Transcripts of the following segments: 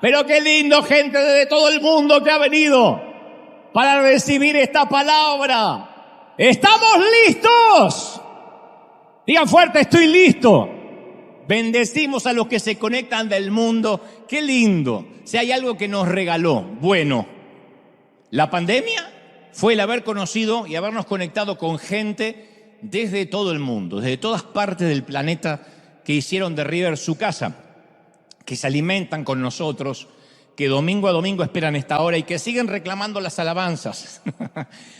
Pero qué lindo, gente de todo el mundo que ha venido para recibir esta palabra. ¿Estamos listos? Digan fuerte, estoy listo. Bendecimos a los que se conectan del mundo. Qué lindo. Si hay algo que nos regaló, bueno, la pandemia fue el haber conocido y habernos conectado con gente desde todo el mundo, desde todas partes del planeta, que hicieron de River su casa, que se alimentan con nosotros, que domingo a domingo esperan esta hora y que siguen reclamando las alabanzas,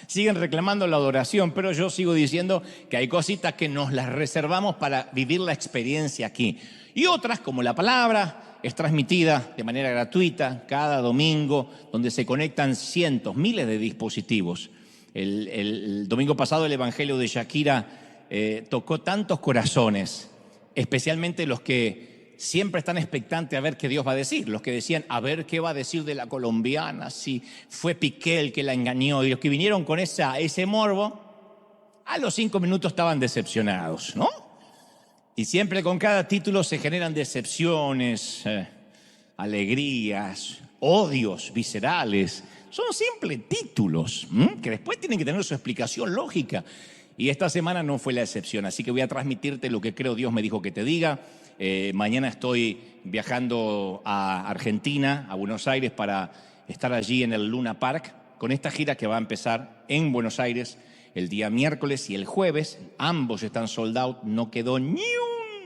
siguen reclamando la adoración, pero yo sigo diciendo que hay cositas que nos las reservamos para vivir la experiencia aquí. Y otras, como la palabra, es transmitida de manera gratuita cada domingo, donde se conectan cientos, miles de dispositivos. El domingo pasado el Evangelio de Shakira tocó tantos corazones, especialmente los que siempre están expectantes a ver qué Dios va a decir. Los que decían, a ver qué va a decir de la colombiana, si fue Piqué el que la engañó. Y los que vinieron con ese morbo, a los 5 minutos estaban decepcionados, ¿no? Y siempre con cada título se generan decepciones, alegrías, odios viscerales. Son simples títulos, que después tienen que tener su explicación lógica. Y esta semana no fue la excepción, así que voy a transmitirte lo que creo Dios me dijo que te diga. Mañana estoy viajando a Argentina, a Buenos Aires, para estar allí en el Luna Park, con esta gira que va a empezar en Buenos Aires el día miércoles y el jueves. Ambos están sold out, no quedó ni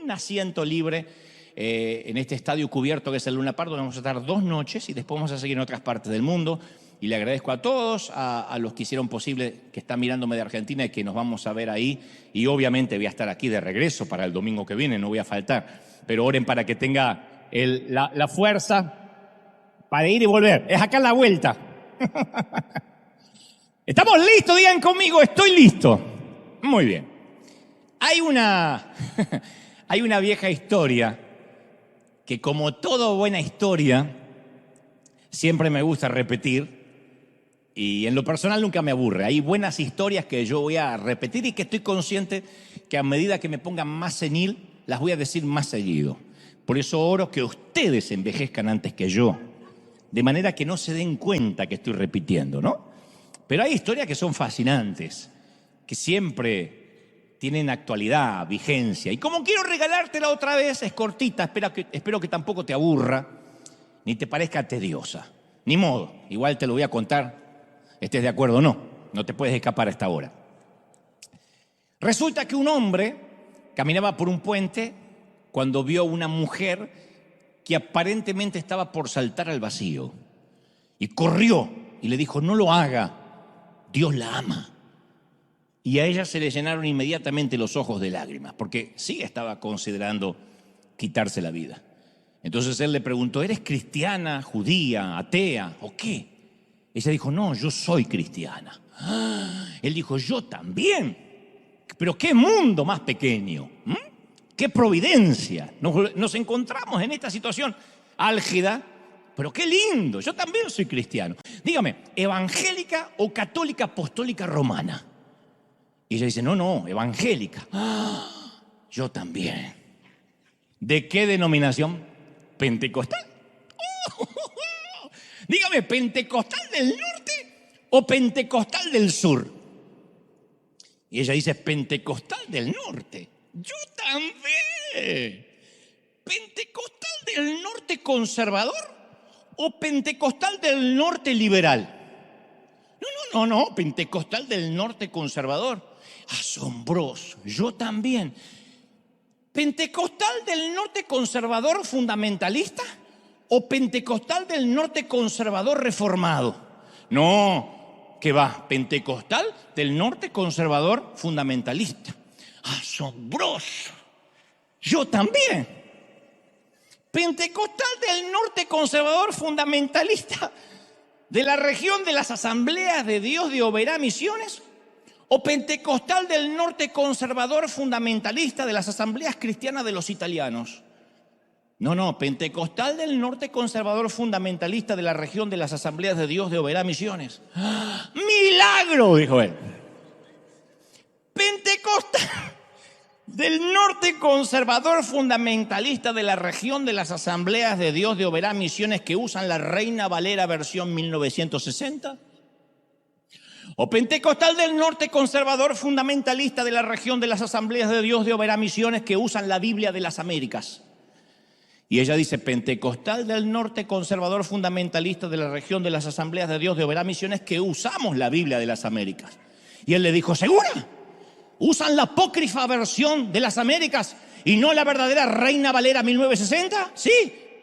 un asiento libre en este estadio cubierto que es el Luna Park, donde vamos a estar 2 noches y después vamos a seguir en otras partes del mundo. Y le agradezco a todos, a los que hicieron posible, que están mirándome de Argentina y que nos vamos a ver ahí. Y obviamente voy a estar aquí de regreso para el domingo que viene, no voy a faltar. Pero oren para que tenga la fuerza para ir y volver. Es acá la vuelta. ¿Estamos listos? Digan conmigo, estoy listo. Muy bien. Hay una vieja historia que, como toda buena historia, siempre me gusta repetir. Y en lo personal nunca me aburre. Hay buenas historias que yo voy a repetir y que estoy consciente que a medida que me pongan más senil, las voy a decir más seguido. Por eso oro que ustedes envejezcan antes que yo, de manera que no se den cuenta que estoy repitiendo, ¿no? Pero hay historias que son fascinantes, que siempre tienen actualidad, vigencia. Y como quiero regalártela otra vez, es cortita, espero que tampoco te aburra, ni te parezca tediosa. Ni modo, igual te lo voy a contar. ¿Estés de acuerdo o no? No te puedes escapar a esta hora. Resulta que un hombre caminaba por un puente cuando vio a una mujer que aparentemente estaba por saltar al vacío. Y corrió y le dijo, no lo haga, Dios la ama. Y a ella se le llenaron inmediatamente los ojos de lágrimas, porque sí estaba considerando quitarse la vida. Entonces él le preguntó, ¿eres cristiana, judía, atea o qué? Ella dijo, no, yo soy cristiana. Él dijo, yo también. Pero qué mundo más pequeño, qué providencia. Nos encontramos en esta situación álgida, pero qué lindo, yo también soy cristiano. Dígame, ¿evangélica o católica apostólica romana? Y ella dice, no, evangélica. Yo también. ¿De qué denominación? ¿Pentecostal? Dígame, ¿pentecostal del norte o pentecostal del sur? Y ella dice, pentecostal del norte. Yo también. ¿Pentecostal del norte conservador o pentecostal del norte liberal? No, pentecostal del norte conservador. Asombroso, yo también. ¿Pentecostal del norte conservador fundamentalista o pentecostal del norte conservador reformado? No, ¿qué va? Pentecostal del norte conservador fundamentalista. Asombroso, yo también. Pentecostal del norte conservador fundamentalista de la región de las Asambleas de Dios de Oberá Misiones, o pentecostal del norte conservador fundamentalista de las Asambleas Cristianas de los Italianos. No, pentecostal del norte conservador fundamentalista de la región de las Asambleas de Dios de Oberá Misiones. ¡Milagro!, dijo él. Pentecostal del norte conservador fundamentalista de la región de las Asambleas de Dios de Oberá Misiones que usan la Reina Valera versión 1960? ¿O pentecostal del norte conservador fundamentalista de la región de las Asambleas de Dios de Oberá Misiones que usan la Biblia de las Américas? Y ella dice, pentecostal del norte conservador fundamentalista de la región de las Asambleas de Dios de Oberá Misiones que usamos la Biblia de las Américas. Y él le dijo, ¿segura? ¿Usan la apócrifa versión de las Américas y no la verdadera Reina Valera 1960? Sí,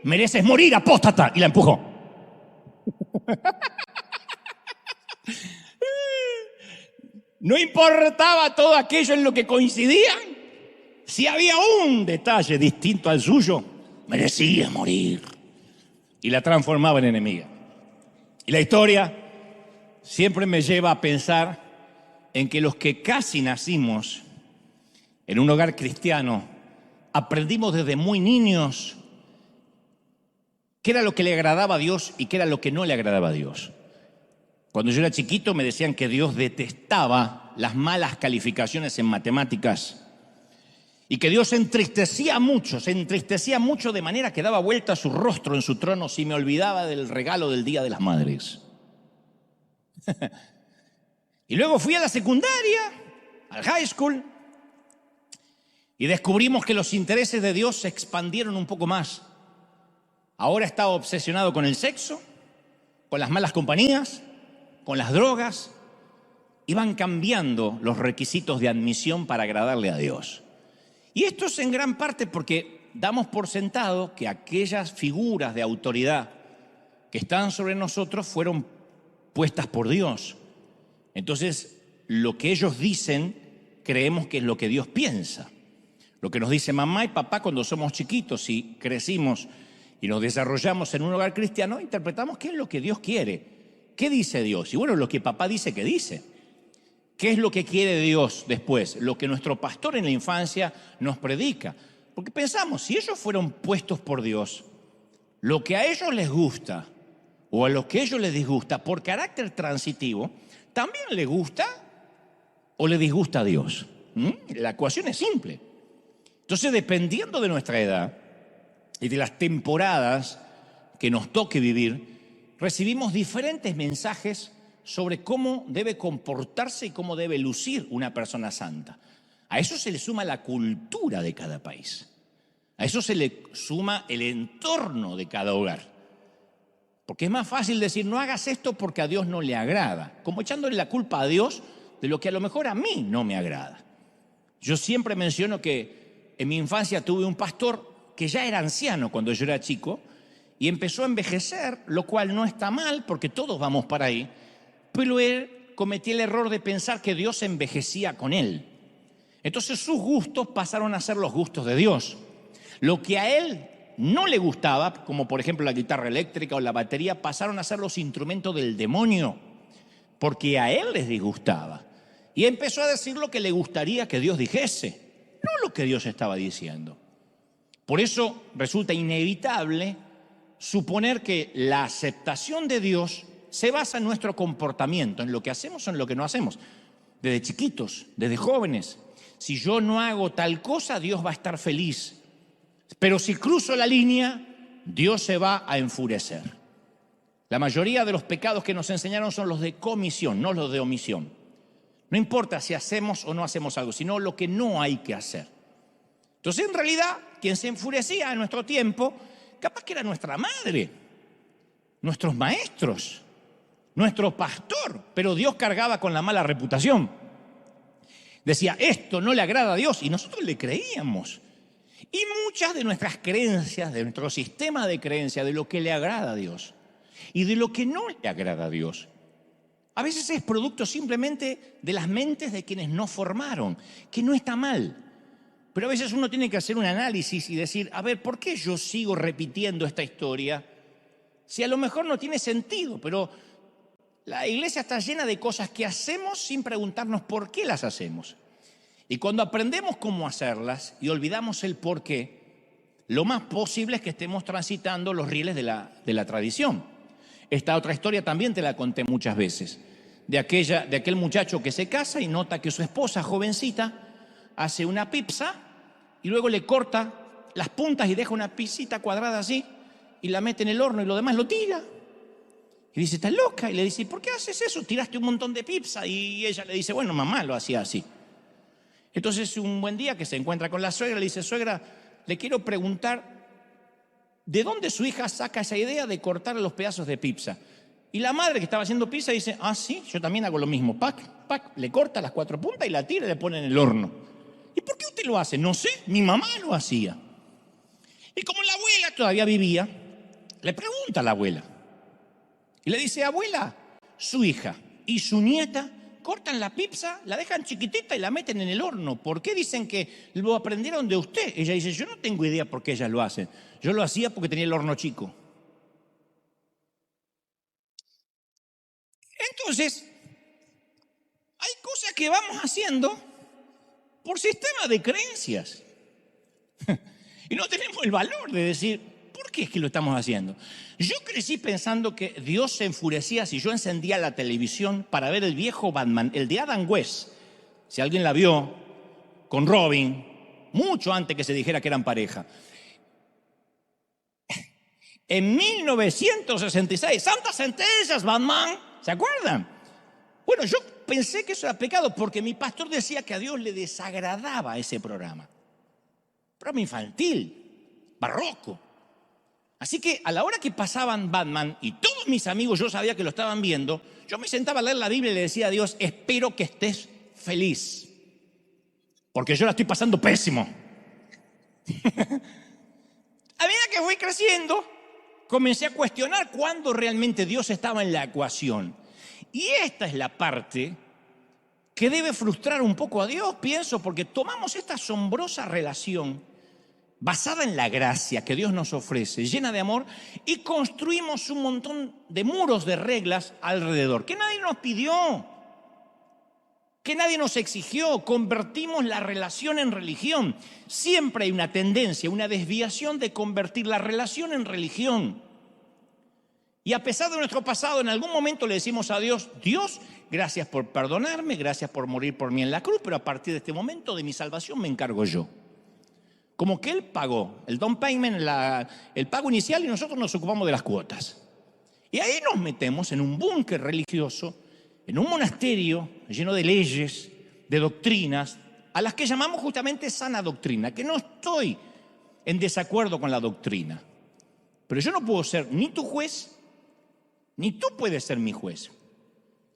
mereces morir, apóstata. Y la empujó. No importaba todo aquello en lo que coincidían. Si había un detalle distinto al suyo, merecía morir. Y la transformaba en enemiga. Y la historia siempre me lleva a pensar en que los que casi nacimos en un hogar cristiano, aprendimos desde muy niños qué era lo que le agradaba a Dios y qué era lo que no le agradaba a Dios. Cuando yo era chiquito me decían que Dios detestaba las malas calificaciones en matemáticas y que Dios se entristecía mucho de manera que daba vuelta a su rostro en su trono si me olvidaba del regalo del Día de las Madres. Y luego fui a la secundaria, al high school, y descubrimos que los intereses de Dios se expandieron un poco más. Ahora estaba obsesionado con el sexo, con las malas compañías, con las drogas. Iban cambiando los requisitos de admisión para agradarle a Dios. Y esto es en gran parte porque damos por sentado que aquellas figuras de autoridad que están sobre nosotros fueron puestas por Dios. Entonces, lo que ellos dicen, creemos que es lo que Dios piensa. Lo que nos dice mamá y papá cuando somos chiquitos y crecimos y nos desarrollamos en un hogar cristiano, interpretamos qué es lo que Dios quiere. ¿Qué dice Dios? Y bueno, lo que papá dice que dice. ¿Qué es lo que quiere Dios después? Lo que nuestro pastor en la infancia nos predica. Porque pensamos, si ellos fueron puestos por Dios, lo que a ellos les gusta o a lo que a ellos les disgusta por carácter transitivo, ¿también le gusta o le disgusta a Dios? La ecuación es simple. Entonces, dependiendo de nuestra edad y de las temporadas que nos toque vivir, recibimos diferentes mensajes sobre cómo debe comportarse y cómo debe lucir una persona santa. A eso se le suma la cultura de cada país. A eso se le suma el entorno de cada hogar. Porque es más fácil decir, no hagas esto porque a Dios no le agrada, como echándole la culpa a Dios de lo que a lo mejor a mí no me agrada. Yo siempre menciono que en mi infancia tuve un pastor que ya era anciano cuando yo era chico y empezó a envejecer, lo cual no está mal porque todos vamos para ahí, pero él cometía el error de pensar que Dios envejecía con él. Entonces sus gustos pasaron a ser los gustos de Dios. Lo que a él no le gustaba, como por ejemplo la guitarra eléctrica o la batería, pasaron a ser los instrumentos del demonio, porque a él les disgustaba. Y empezó a decir lo que le gustaría que Dios dijese, no lo que Dios estaba diciendo. Por eso resulta inevitable suponer que la aceptación de Dios se basa en nuestro comportamiento, en lo que hacemos o en lo que no hacemos. Desde chiquitos, desde jóvenes. Si yo no hago tal cosa, Dios va a estar feliz. Pero si cruzo la línea, Dios se va a enfurecer. La mayoría de los pecados que nos enseñaron son los de comisión, no los de omisión. No importa si hacemos o no hacemos algo, sino lo que no hay que hacer. Entonces, en realidad, quien se enfurecía en nuestro tiempo, capaz que era nuestra madre, nuestros maestros, nuestro pastor, pero Dios cargaba con la mala reputación. Decía, esto no le agrada a Dios, y nosotros le creíamos. Y muchas de nuestras creencias, de nuestro sistema de creencias, de lo que le agrada a Dios y de lo que no le agrada a Dios, a veces es producto simplemente de las mentes de quienes nos formaron, que no está mal. Pero a veces uno tiene que hacer un análisis y decir, a ver, ¿por qué yo sigo repitiendo esta historia? Si a lo mejor no tiene sentido, pero la iglesia está llena de cosas que hacemos sin preguntarnos por qué las hacemos. Y cuando aprendemos cómo hacerlas y olvidamos el por qué, lo más posible es que estemos transitando los rieles de la tradición. Esta otra historia también te la conté muchas veces, de aquel muchacho que se casa y nota que su esposa, jovencita, hace una pizza y luego le corta las puntas y deja una pisita cuadrada así y la mete en el horno y lo demás lo tira. Y dice, ¿estás loca? Y le dice, ¿por qué haces eso? Tiraste un montón de pizza. Y ella le dice, bueno, mamá lo hacía así. Entonces un buen día que se encuentra con la suegra, le dice, suegra, le quiero preguntar ¿de dónde su hija saca esa idea de cortar los pedazos de pizza? Y la madre que estaba haciendo pizza dice, ah, sí, yo también hago lo mismo. Pac, pac, le corta las 4 puntas y la tira y le pone en el horno. ¿Y por qué usted lo hace? No sé, mi mamá lo hacía. Y como la abuela todavía vivía, le pregunta a la abuela. Y le dice, abuela, su hija y su nieta cortan la pizza, la dejan chiquitita y la meten en el horno. ¿Por qué dicen que lo aprendieron de usted? Ella dice, yo no tengo idea por qué ellas lo hacen. Yo lo hacía porque tenía el horno chico. Entonces, hay cosas que vamos haciendo por sistema de creencias. Y no tenemos el valor de decir, ¿por qué es que lo estamos haciendo? Yo crecí pensando que Dios se enfurecía si yo encendía la televisión para ver el viejo Batman, el de Adam West. Si alguien la vio, con Robin, mucho antes que se dijera que eran pareja. En 1966, santas centellas, Batman, ¿se acuerdan? Bueno, yo pensé que eso era pecado porque mi pastor decía que a Dios le desagradaba ese programa. Programa infantil, barroco. Así que a la hora que pasaban Batman y todos mis amigos yo sabía que lo estaban viendo, yo me sentaba a leer la Biblia y le decía a Dios, espero que estés feliz, porque yo la estoy pasando pésimo. A medida que fui creciendo, comencé a cuestionar cuándo realmente Dios estaba en la ecuación. Y esta es la parte que debe frustrar un poco a Dios, pienso, porque tomamos esta asombrosa relación basada en la gracia que Dios nos ofrece, llena de amor, y construimos un montón de muros de reglas alrededor, que nadie nos pidió, que nadie nos exigió. Convertimos la relación en religión. Siempre hay una tendencia, una desviación de convertir la relación en religión. Y a pesar de nuestro pasado, en algún momento le decimos a Dios, Dios, gracias por perdonarme, gracias por morir por mí en la cruz, pero a partir de este momento de mi salvación me encargo yo. Como que Él pagó el down payment, el pago inicial, y nosotros nos ocupamos de las cuotas. Y ahí nos metemos en un búnker religioso, en un monasterio lleno de leyes, de doctrinas, a las que llamamos justamente sana doctrina, que no estoy en desacuerdo con la doctrina. Pero yo no puedo ser ni tu juez, ni tú puedes ser mi juez.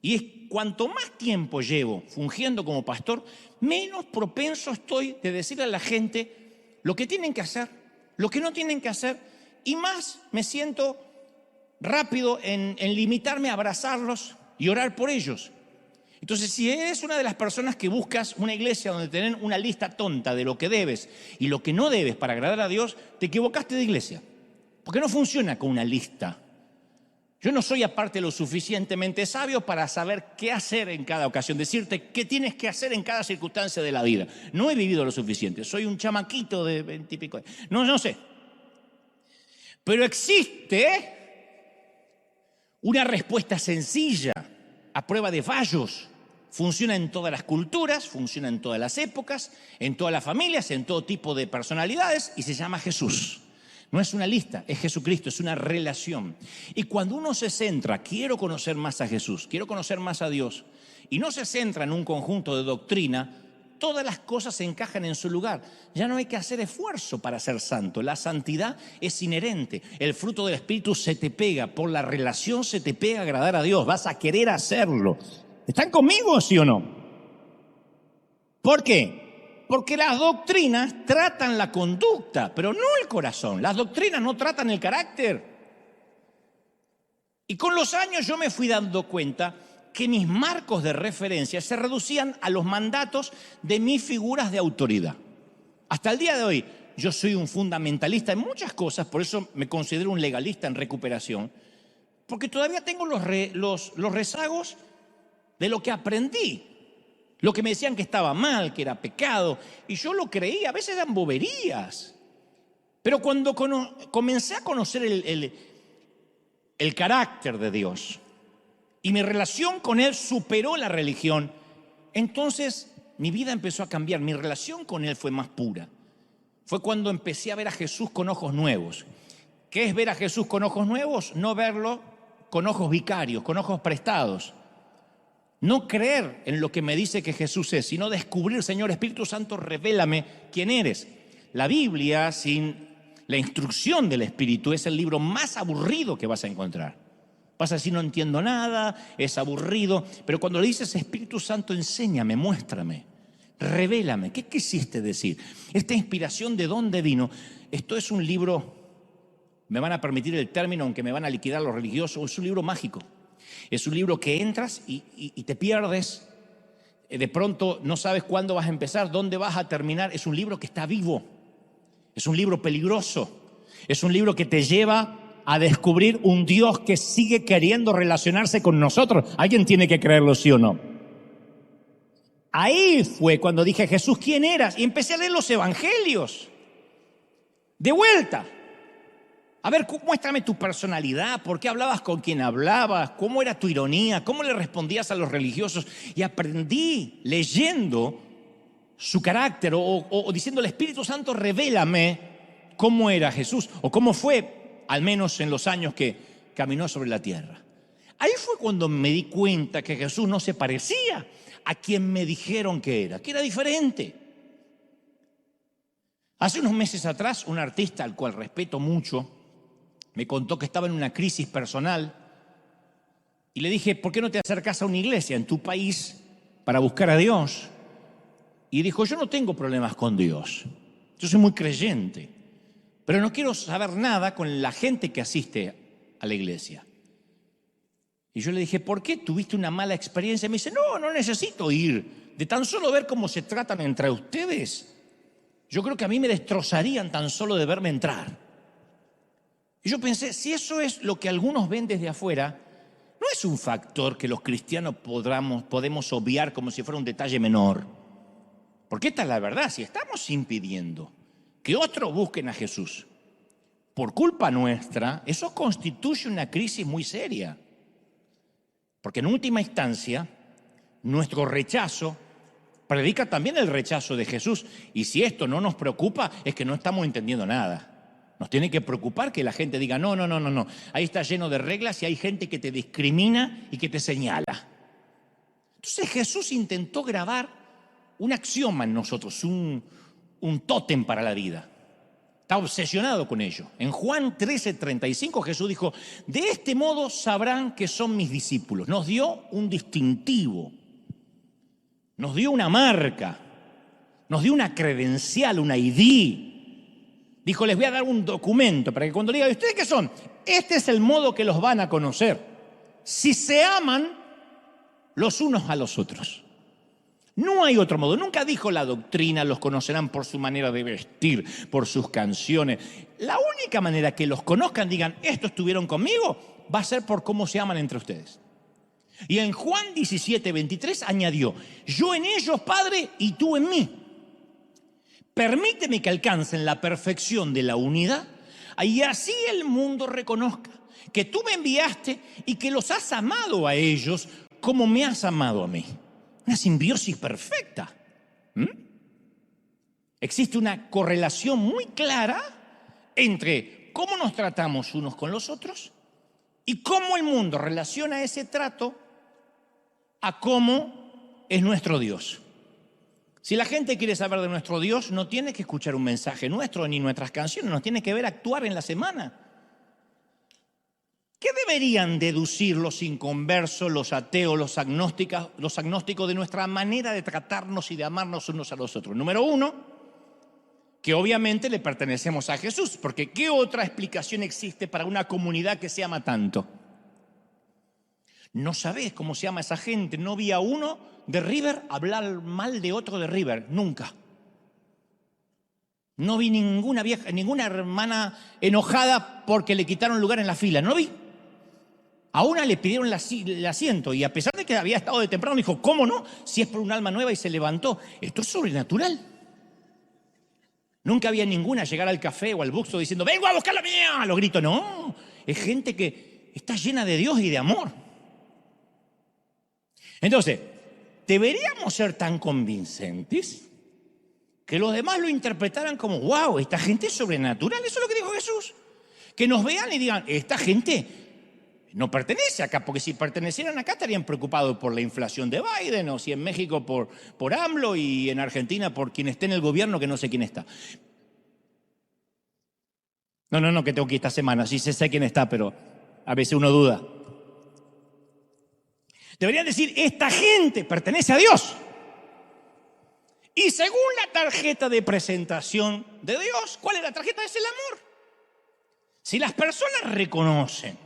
Y es cuanto más tiempo llevo fungiendo como pastor, menos propenso estoy de decirle a la gente lo que tienen que hacer, lo que no tienen que hacer, y más me siento rápido en limitarme a abrazarlos y orar por ellos. Entonces, si eres una de las personas que buscas una iglesia donde tienen una lista tonta de lo que debes y lo que no debes para agradar a Dios, te equivocaste de iglesia, porque no funciona con una lista. Yo no soy aparte lo suficientemente sabio para saber qué hacer en cada ocasión, decirte qué tienes que hacer en cada circunstancia de la vida. No he vivido lo suficiente, soy un chamaquito de 20 y pico. No sé. Pero existe una respuesta sencilla a prueba de fallos. Funciona en todas las culturas, funciona en todas las épocas, en todas las familias, en todo tipo de personalidades, y se llama Jesús. No es una lista, es Jesucristo, es una relación. Y cuando uno se centra, quiero conocer más a Jesús, quiero conocer más a Dios, y no se centra en un conjunto de doctrina, todas las cosas se encajan en su lugar. Ya no hay que hacer esfuerzo para ser santo. La santidad es inherente. El fruto del Espíritu se te pega, por la relación se te pega a agradar a Dios. Vas a querer hacerlo. ¿Están conmigo, sí o no? ¿Por qué? Porque las doctrinas tratan la conducta, pero no el corazón. Las doctrinas no tratan el carácter. Y con los años yo me fui dando cuenta que mis marcos de referencia se reducían a los mandatos de mis figuras de autoridad. Hasta el día de hoy, yo soy un fundamentalista en muchas cosas, por eso me considero un legalista en recuperación, porque todavía tengo los rezagos de lo que aprendí. Lo que me decían que estaba mal, que era pecado, y yo lo creía, a veces eran boberías. Pero cuando comencé a conocer el carácter de Dios y mi relación con Él superó la religión, entonces mi vida empezó a cambiar, mi relación con Él fue más pura. fue cuando empecé a ver a Jesús con ojos nuevos. ¿Qué es ver a Jesús con ojos nuevos? No verlo con ojos vicarios, con ojos prestados. No creer en lo que me dice que Jesús es, sino descubrir, Señor Espíritu Santo, revélame quién eres. La Biblia, sin la instrucción del Espíritu, es el libro más aburrido que vas a encontrar. Vas a decir, no entiendo nada, es aburrido, pero cuando le dices, Espíritu Santo, enséñame, muéstrame, revélame, ¿qué quisiste decir? Esta inspiración, ¿de dónde vino? Esto es un libro, me van a permitir el término, aunque me van a liquidar los religiosos, es un libro mágico. Es un libro que entras y te pierdes. De pronto no sabes cuándo vas a empezar, dónde vas a terminar. Es un libro que está vivo. Es un libro peligroso. Es un libro que te lleva a descubrir un Dios que sigue queriendo relacionarse con nosotros. Alguien tiene que creerlo, ¿sí o no? Ahí fue cuando dije, Jesús, ¿quién eras? Y empecé a leer los evangelios. De vuelta. A ver, muéstrame tu personalidad, por qué hablabas con quien hablabas, cómo era tu ironía, cómo le respondías a los religiosos. Y aprendí leyendo su carácter o diciendo, el Espíritu Santo, revélame cómo era Jesús o cómo fue, al menos en los años que caminó sobre la tierra. Ahí fue cuando me di cuenta que Jesús no se parecía a quien me dijeron que era diferente. Hace unos meses atrás, un artista al cual respeto mucho, me contó que estaba en una crisis personal y le dije, ¿por qué no te acercas a una iglesia en tu país para buscar a Dios? Y dijo, yo no tengo problemas con Dios, yo soy muy creyente, pero no quiero saber nada con la gente que asiste a la iglesia. Y yo le dije, ¿por qué tuviste una mala experiencia? Y me dice, no necesito ir, de tan solo ver cómo se tratan entre ustedes, yo creo que a mí me destrozarían tan solo de verme entrar. Y yo pensé, si eso es lo que algunos ven desde afuera, no es un factor que los cristianos podemos obviar como si fuera un detalle menor. Porque esta es la verdad, si estamos impidiendo que otros busquen a Jesús por culpa nuestra, eso constituye una crisis muy seria. Porque en última instancia, nuestro rechazo predica también el rechazo de Jesús. Y si esto no nos preocupa, es que no estamos entendiendo nada. Nos tiene que preocupar que la gente diga, no. Ahí está lleno de reglas y hay gente que te discrimina y que te señala. Entonces Jesús intentó grabar un axioma en nosotros, un tótem para la vida. Está obsesionado con ello. En Juan 13:35 Jesús dijo, de este modo sabrán que son mis discípulos. Nos dio un distintivo, nos dio una marca, nos dio una credencial, una ID. Dijo, les voy a dar un documento para que cuando le digan, ¿ustedes qué son? Este es el modo que los van a conocer. Si se aman los unos a los otros. No hay otro modo. Nunca dijo la doctrina, los conocerán por su manera de vestir, por sus canciones. La única manera que los conozcan, digan, estos estuvieron conmigo, va a ser por cómo se aman entre ustedes. Y en Juan 17:23 añadió, yo en ellos, Padre, y tú en mí. Permíteme que alcancen la perfección de la unidad y así el mundo reconozca que tú me enviaste y que los has amado a ellos como me has amado a mí. Una simbiosis perfecta. Existe una correlación muy clara entre cómo nos tratamos unos con los otros y cómo el mundo relaciona ese trato a cómo es nuestro Dios. Si la gente quiere saber de nuestro Dios, no tiene que escuchar un mensaje nuestro ni nuestras canciones, nos tiene que ver actuar en la semana. ¿Qué deberían deducir los inconversos, los ateos, los agnósticos de nuestra manera de tratarnos y de amarnos unos a los otros? Número uno, que obviamente le pertenecemos a Jesús, porque ¿qué otra explicación existe para una comunidad que se ama tanto? No sabés cómo se llama esa gente. No vi a uno de River hablar mal de otro de River, nunca. No vi ninguna vieja, ninguna hermana enojada porque le quitaron lugar en la fila, no vi. A una le pidieron el asiento y a pesar de que había estado de temprano, dijo, ¿cómo no? Si es por un alma nueva y se levantó. Esto es sobrenatural. Nunca había ninguna llegar al café o al busto diciendo, vengo a buscar la mía, lo grito. No, es gente que está llena de Dios y de amor. Entonces, ¿deberíamos ser tan convincentes? que los demás lo interpretaran como, wow, esta gente es sobrenatural. Eso es lo que dijo Jesús. Que nos vean y digan, esta gente no pertenece acá, porque si pertenecieran acá estarían preocupados por la inflación de Biden, o si en México por AMLO y en Argentina por quien esté en el gobierno, que no sé quién está. No, que tengo que ir esta semana, sí sé quién está, pero a veces uno duda. Deberían decir, esta gente pertenece a Dios. Y según la tarjeta de presentación de Dios, ¿cuál es la tarjeta? Es el amor. Si las personas reconocen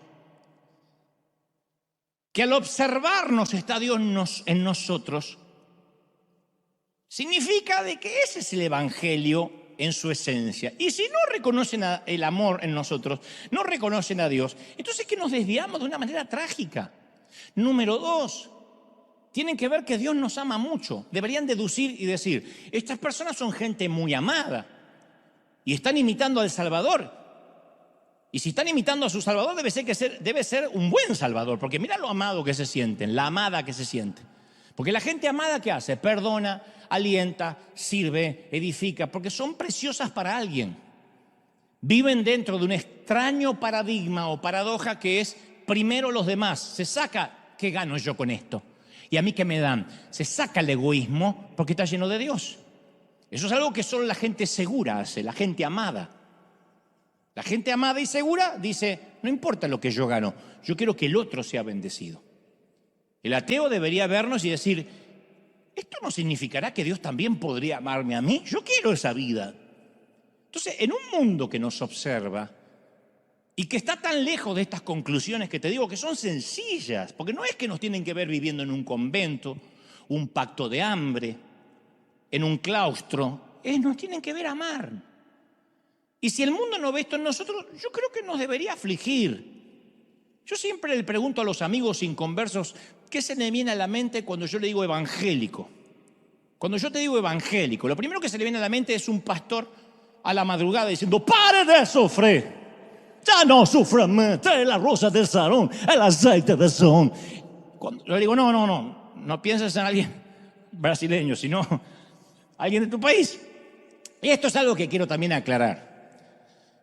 que al observarnos está Dios en nosotros, significa de que ese es el evangelio en su esencia. Y si no reconocen el amor en nosotros, no reconocen a Dios, entonces es que nos desviamos de una manera trágica. Número 2, tienen que ver que Dios nos ama mucho. Deberían deducir y decir, estas personas son gente muy amada y están imitando al Salvador. Y si están imitando a su Salvador, debe ser un buen Salvador, porque mira lo amado que se sienten, la amada que se siente. Porque la gente amada, ¿qué hace? Perdona, alienta, sirve, edifica, porque son preciosas para alguien. Viven dentro de un extraño paradigma o paradoja que es primero los demás. Se saca, ¿qué gano yo con esto? ¿Y a mí qué me dan? Se saca el egoísmo porque está lleno de Dios. Eso es algo que solo la gente segura hace, la gente amada. La gente amada y segura dice, no importa lo que yo gano, yo quiero que el otro sea bendecido. El ateo debería vernos y decir, ¿esto no significará que Dios también podría amarme a mí? Yo quiero esa vida. Entonces, en un mundo que nos observa y que está tan lejos de estas conclusiones que te digo que son sencillas, porque no es que nos tienen que ver viviendo en un convento, un pacto de hambre, en un claustro, nos tienen que ver amar. Y si el mundo no ve esto en nosotros, yo creo que nos debería afligir. Yo siempre le pregunto a los amigos inconversos, ¿qué se le viene a la mente cuando yo le digo evangélico? Cuando yo te digo evangélico, lo primero que se le viene a la mente es un pastor a la madrugada diciendo, ¡pare de sufrir! Ya no sufra más, trae la rosa del Sarón, el aceite de Son. Cuando yo le digo, no pienses en alguien brasileño, sino alguien de tu país. Y esto es algo que quiero también aclarar.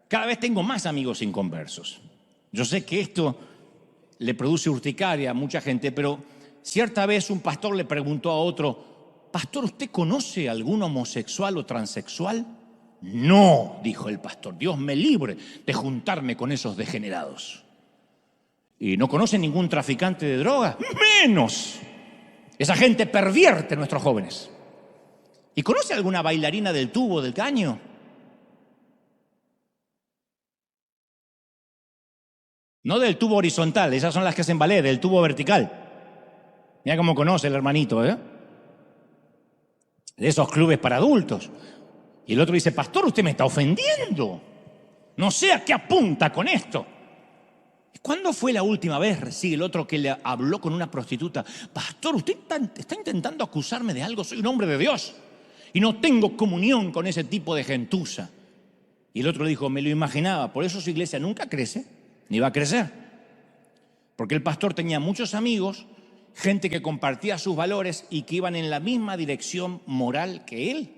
Cada vez tengo más amigos inconversos. Yo sé que esto le produce urticaria a mucha gente, pero cierta vez un pastor le preguntó a otro, pastor, ¿usted conoce algún homosexual o transexual? No, dijo el pastor, Dios me libre de juntarme con esos degenerados. ¿Y no conoce ningún traficante de droga? Menos. Esa gente pervierte a nuestros jóvenes. ¿Y conoce alguna bailarina del tubo, del caño? No del tubo horizontal, esas son las que hacen ballet, del tubo vertical. Mira cómo conoce el hermanito, ¿eh? De esos clubes para adultos. Y el otro dice, pastor, usted me está ofendiendo. No sé a qué apunta con esto. ¿Cuándo fue la última vez, sigue el otro, que le habló con una prostituta? Pastor, usted está intentando acusarme de algo, soy un hombre de Dios. Y no tengo comunión con ese tipo de gentuza. Y el otro le dijo, me lo imaginaba, por eso su iglesia nunca crece. Ni va a crecer, porque el pastor tenía muchos amigos, gente que compartía sus valores y que iban en la misma dirección moral que él.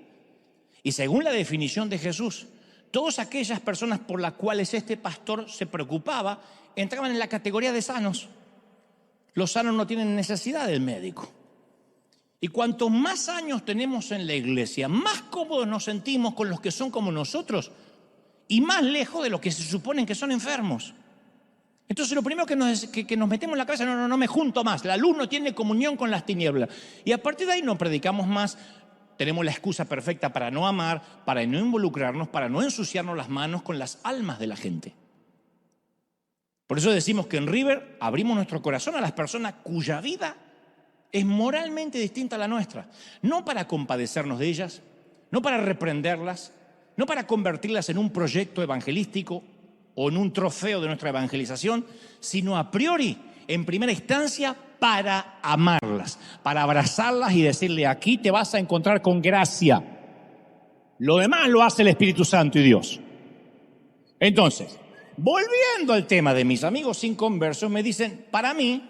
Y según la definición de Jesús, todas aquellas personas por las cuales este pastor se preocupaba entraban en la categoría de sanos. Los sanos no tienen necesidad del médico. Y cuanto más años tenemos en la iglesia, más cómodos nos sentimos con los que son como nosotros y más lejos de los que se suponen que son enfermos. Entonces lo primero que nos metemos en la cabeza, no me junto más, la luz no tiene comunión con las tinieblas. Y a partir de ahí no predicamos más, tenemos la excusa perfecta para no amar, para no involucrarnos, para no ensuciarnos las manos con las almas de la gente. Por eso decimos que en River abrimos nuestro corazón a las personas cuya vida es moralmente distinta a la nuestra. No para compadecernos de ellas, no para reprenderlas, no para convertirlas en un proyecto evangelístico o en un trofeo de nuestra evangelización, sino a priori, en primera instancia, para amarlas, para abrazarlas y decirle, aquí te vas a encontrar con gracia. Lo demás lo hace el Espíritu Santo y Dios. Entonces, volviendo al tema de mis amigos inconversos, me dicen, para mí,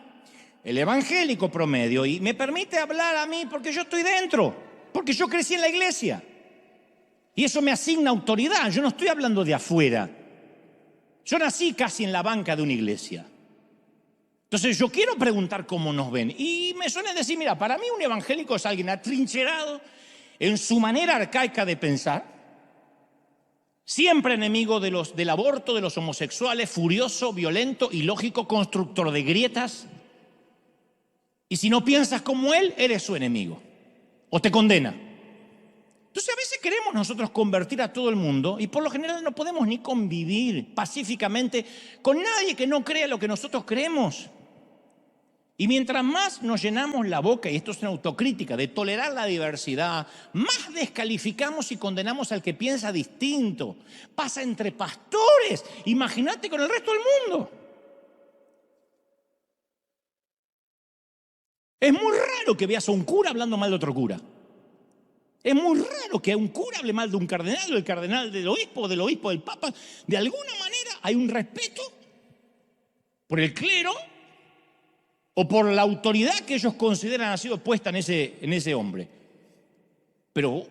el evangélico promedio, y me permite hablar a mí porque yo estoy dentro, porque yo crecí en la iglesia. Y eso me asigna autoridad. Yo no estoy hablando de afuera. Yo nací casi en la banca de una iglesia. Entonces yo quiero preguntar cómo nos ven. Y me suelen decir, mira, para mí un evangélico es alguien atrincherado en su manera arcaica de pensar, siempre enemigo del aborto, de los homosexuales, furioso, violento, ilógico, constructor de grietas. Y si no piensas como él, eres su enemigo o te condena. Entonces a veces queremos nosotros convertir a todo el mundo y por lo general no podemos ni convivir pacíficamente con nadie que no crea lo que nosotros creemos. Y mientras más nos llenamos la boca, y esto es una autocrítica, de tolerar la diversidad, más descalificamos y condenamos al que piensa distinto. Pasa entre pastores, imagínate con el resto del mundo. Es muy raro que veas a un cura hablando mal de otro cura. Es muy raro que un cura hable mal de un cardenal, o el cardenal del obispo del papa. De alguna manera hay un respeto por el clero o por la autoridad que ellos consideran ha sido puesta en ese hombre. Pero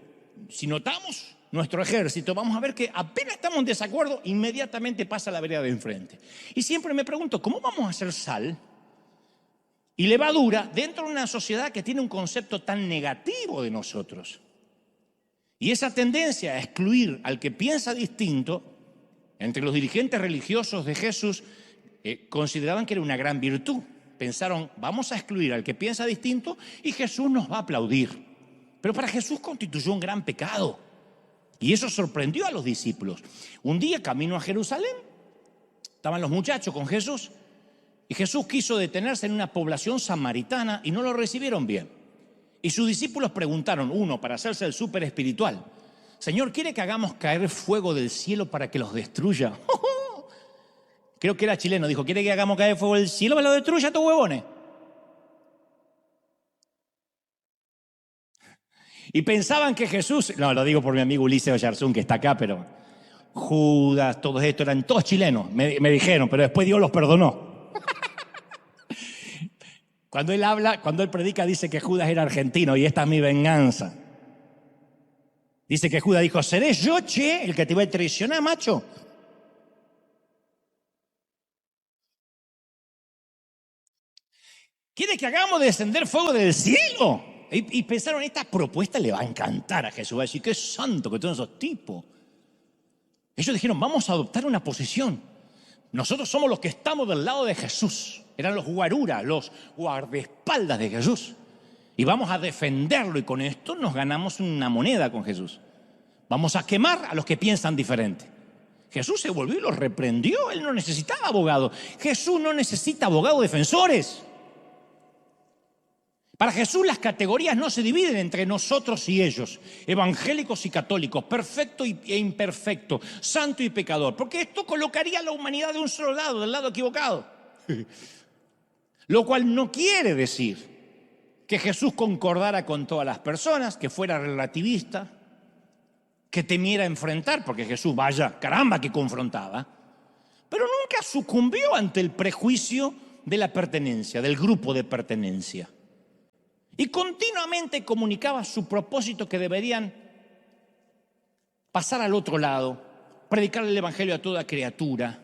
si notamos nuestro ejército, vamos a ver que apenas estamos en desacuerdo, inmediatamente pasa la vereda de enfrente. Y siempre me pregunto, ¿cómo vamos a hacer sal y levadura dentro de una sociedad que tiene un concepto tan negativo de nosotros? Y esa tendencia a excluir al que piensa distinto, entre los dirigentes religiosos de Jesús, consideraban que era una gran virtud. Pensaron, vamos a excluir al que piensa distinto y Jesús nos va a aplaudir. Pero para Jesús constituyó un gran pecado. Y eso sorprendió a los discípulos. Un día, camino a Jerusalén, estaban los muchachos con Jesús y Jesús quiso detenerse en una población samaritana y no lo recibieron bien. Y sus discípulos preguntaron, uno, para hacerse el súper espiritual, Señor, ¿quiere que hagamos caer fuego del cielo para que los destruya? Creo que era chileno, dijo, ¿quiere que hagamos caer fuego del cielo para que los destruya, estos huevones? Y pensaban que Jesús, no, lo digo por mi amigo Ulises Oyarzún, que está acá, pero Judas, todos estos eran todos chilenos, me dijeron, pero después Dios los perdonó. Cuando él habla, cuando él predica, dice que Judas era argentino y esta es mi venganza. Dice que Judas dijo, ¿seré yo, che, el que te voy a traicionar, macho? ¿Quiere que hagamos descender fuego del cielo? Y pensaron, esta propuesta le va a encantar a Jesús. Va a decir, qué santo que son esos tipos. Ellos dijeron, vamos a adoptar una posición. Nosotros somos los que estamos del lado de Jesús. Eran los guaruras, los guardaespaldas de Jesús. Y vamos a defenderlo y con esto nos ganamos una moneda con Jesús. Vamos a quemar a los que piensan diferente. Jesús se volvió y los reprendió. Él no necesitaba abogado. Jesús no necesita abogados defensores. Para Jesús las categorías no se dividen entre nosotros y ellos, evangélicos y católicos, perfecto e imperfecto, santo y pecador, porque esto colocaría a la humanidad de un solo lado, del lado equivocado. Lo cual no quiere decir que Jesús concordara con todas las personas, que fuera relativista, que temiera enfrentar, porque Jesús, vaya, caramba, que confrontaba, pero nunca sucumbió ante el prejuicio de la pertenencia, del grupo de pertenencia. Y continuamente comunicaba su propósito que deberían pasar al otro lado, predicar el evangelio a toda criatura.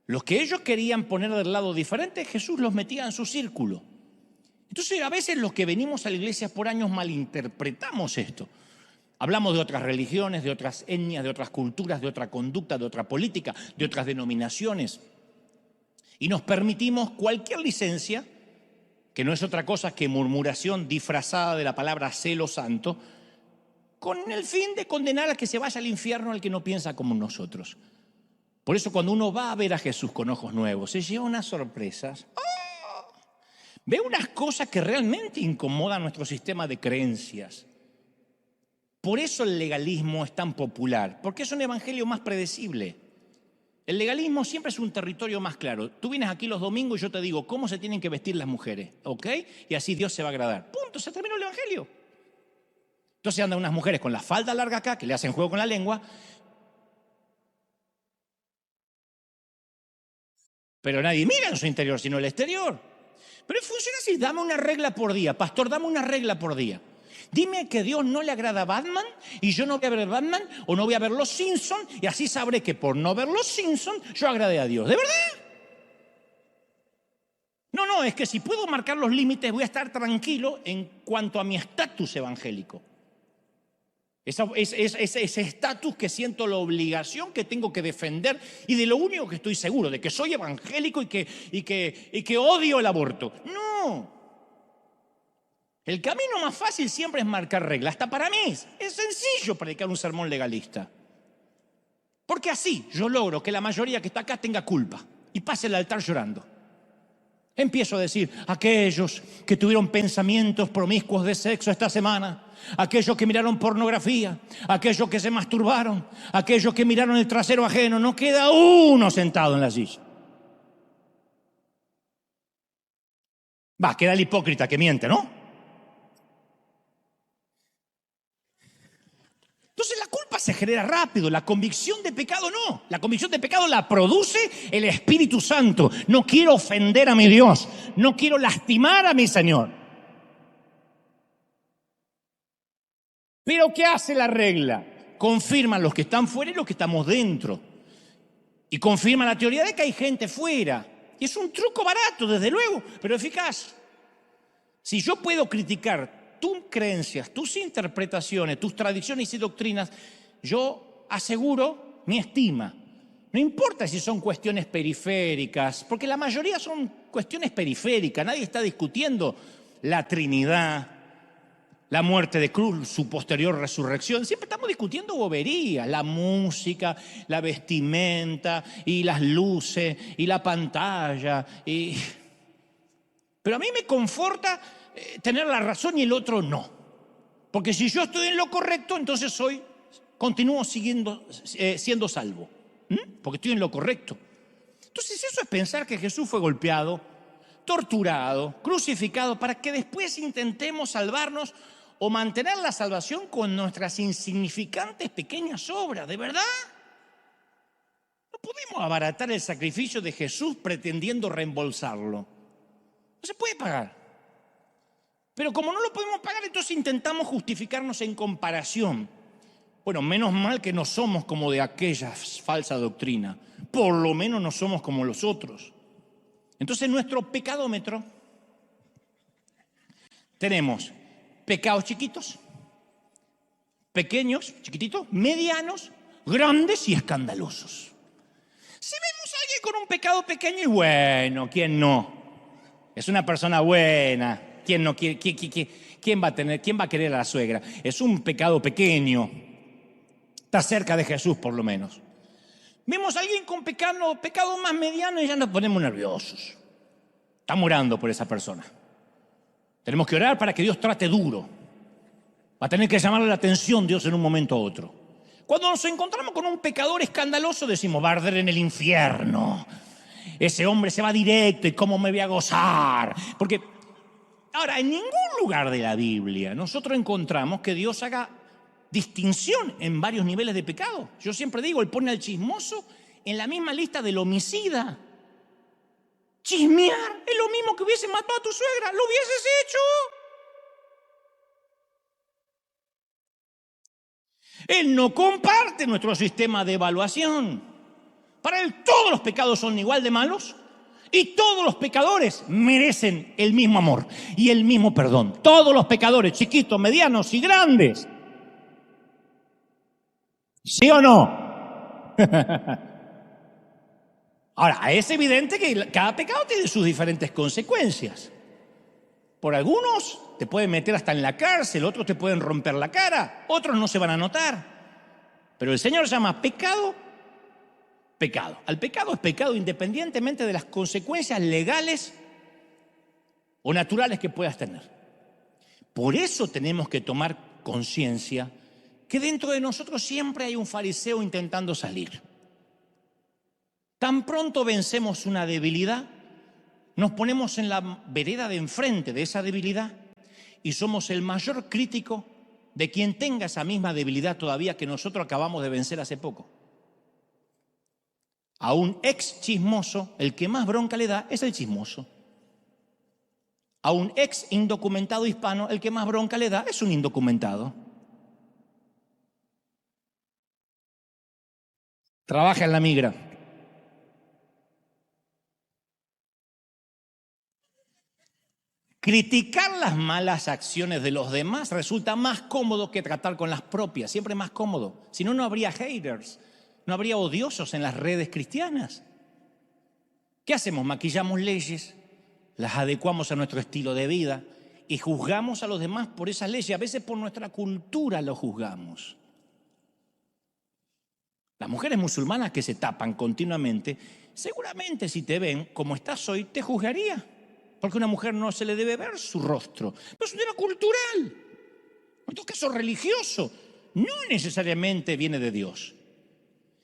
Los que ellos querían poner del lado diferente, Jesús los metía en su círculo. Entonces, a veces los que venimos a la iglesia por años malinterpretamos esto. Hablamos de otras religiones, de otras etnias, de otras culturas, de otra conducta, de otra política, de otras denominaciones. Y nos permitimos cualquier licencia, que no es otra cosa que murmuración disfrazada de la palabra celo santo, con el fin de condenar a que se vaya al infierno al que no piensa como nosotros. Por eso cuando uno va a ver a Jesús con ojos nuevos, se lleva unas sorpresas. ¡Oh! Ve unas cosas que realmente incomodan nuestro sistema de creencias. Por eso el legalismo es tan popular, porque es un evangelio más predecible. El legalismo siempre es un territorio más claro. Tú vienes aquí los domingos y yo te digo cómo se tienen que vestir las mujeres, ¿ok? Y así Dios se va a agradar. Punto, se terminó el evangelio. Entonces andan unas mujeres con la falda larga acá, que le hacen juego con la lengua, pero nadie mira en su interior, sino el exterior. Pero funciona así, dame una regla por día. Pastor, dame una regla por día. Dime que a Dios no le agrada Batman y yo no voy a ver Batman o no voy a ver Los Simpsons y así sabré que por no ver Los Simpsons yo agradé a Dios. ¿De verdad? No, es que si puedo marcar los límites voy a estar tranquilo en cuanto a mi estatus evangélico. Ese estatus que siento la obligación que tengo que defender y de lo único que estoy seguro, de que soy evangélico y que odio el aborto. No. El camino más fácil siempre es marcar reglas. Hasta para mí es sencillo predicar un sermón legalista. Porque así yo logro que la mayoría que está acá tenga culpa y pase el altar llorando. Empiezo a decir, aquellos que tuvieron pensamientos promiscuos de sexo esta semana, aquellos que miraron pornografía, aquellos que se masturbaron, aquellos que miraron el trasero ajeno, no queda uno sentado en la silla. Queda el hipócrita que miente, ¿no? Entonces la culpa se genera rápido, la convicción de pecado no. La convicción de pecado la produce el Espíritu Santo. No quiero ofender a mi Dios, no quiero lastimar a mi Señor. Pero ¿qué hace la regla? Confirma los que están fuera y los que estamos dentro. Y confirma la teoría de que hay gente fuera. Y es un truco barato, desde luego, pero eficaz. Si yo puedo criticar tus creencias, tus interpretaciones, tus tradiciones y doctrinas, yo aseguro mi estima. No importa si son cuestiones periféricas, porque la mayoría son cuestiones periféricas. Nadie está discutiendo la Trinidad, la muerte de cruz, su posterior resurrección. Siempre estamos discutiendo boberías, la música, la vestimenta y las luces y la pantalla. Pero a mí me conforta tener la razón y el otro no. Porque si yo estoy en lo correcto, entonces continúo siendo salvo. Porque estoy en lo correcto. Entonces eso es pensar que Jesús fue golpeado, torturado, crucificado, para que después intentemos salvarnos o mantener la salvación con nuestras insignificantes pequeñas obras. ¿De verdad? No podemos abaratar el sacrificio de Jesús pretendiendo reembolsarlo. No se puede pagar. Pero como no lo podemos pagar, entonces intentamos justificarnos en comparación. Bueno, menos mal que no somos como de aquella falsa doctrina. Por lo menos no somos como los otros. Entonces, nuestro pecadómetro, tenemos pecados chiquitos, pequeños, chiquititos, medianos, grandes y escandalosos. Si vemos a alguien con un pecado pequeño, y bueno, ¿quién no? Es una persona buena. ¿Quién no quiere? ¿Quién va a querer a la suegra? Es un pecado pequeño. Está cerca de Jesús, por lo menos. Vemos a alguien con pecado más mediano y ya nos ponemos nerviosos. Estamos orando por esa persona. Tenemos que orar para que Dios trate duro. Va a tener que llamarle la atención Dios en un momento u otro. Cuando nos encontramos con un pecador escandaloso, decimos, va a arder en el infierno. Ese hombre se va directo y cómo me voy a gozar. Porque ahora, en ningún lugar de la Biblia nosotros encontramos que Dios haga distinción en varios niveles de pecado. Yo siempre digo, Él pone al chismoso en la misma lista del homicida. Chismear es lo mismo que hubiese matado a tu suegra. Lo hubieses hecho. Él no comparte nuestro sistema de evaluación. Para Él todos los pecados son igual de malos. Y todos los pecadores merecen el mismo amor y el mismo perdón. Todos los pecadores, chiquitos, medianos y grandes. ¿Sí o no? Ahora, es evidente que cada pecado tiene sus diferentes consecuencias. Por algunos te pueden meter hasta en la cárcel, otros te pueden romper la cara, otros no se van a notar. Pero el Señor llama pecado. Al pecado es pecado independientemente de las consecuencias legales o naturales que puedas tener. Por eso tenemos que tomar conciencia que dentro de nosotros siempre hay un fariseo intentando salir. Tan pronto vencemos una debilidad, nos ponemos en la vereda de enfrente de esa debilidad y somos el mayor crítico de quien tenga esa misma debilidad todavía que nosotros acabamos de vencer hace poco. A un ex chismoso, el que más bronca le da es el chismoso. A un ex indocumentado hispano, el que más bronca le da es un indocumentado. Trabaja en la migra. Criticar las malas acciones de los demás resulta más cómodo que tratar con las propias, siempre más cómodo. Si no, no habría haters, no habría odiosos en las redes cristianas. ¿Qué hacemos? Maquillamos leyes, las adecuamos a nuestro estilo de vida y juzgamos a los demás por esas leyes. A veces por nuestra cultura lo juzgamos. Las mujeres musulmanas que se tapan continuamente, seguramente si te ven como estás hoy, te juzgaría. Porque a una mujer no se le debe ver su rostro. Pero es un tema cultural. En todo caso religioso. No necesariamente viene de Dios.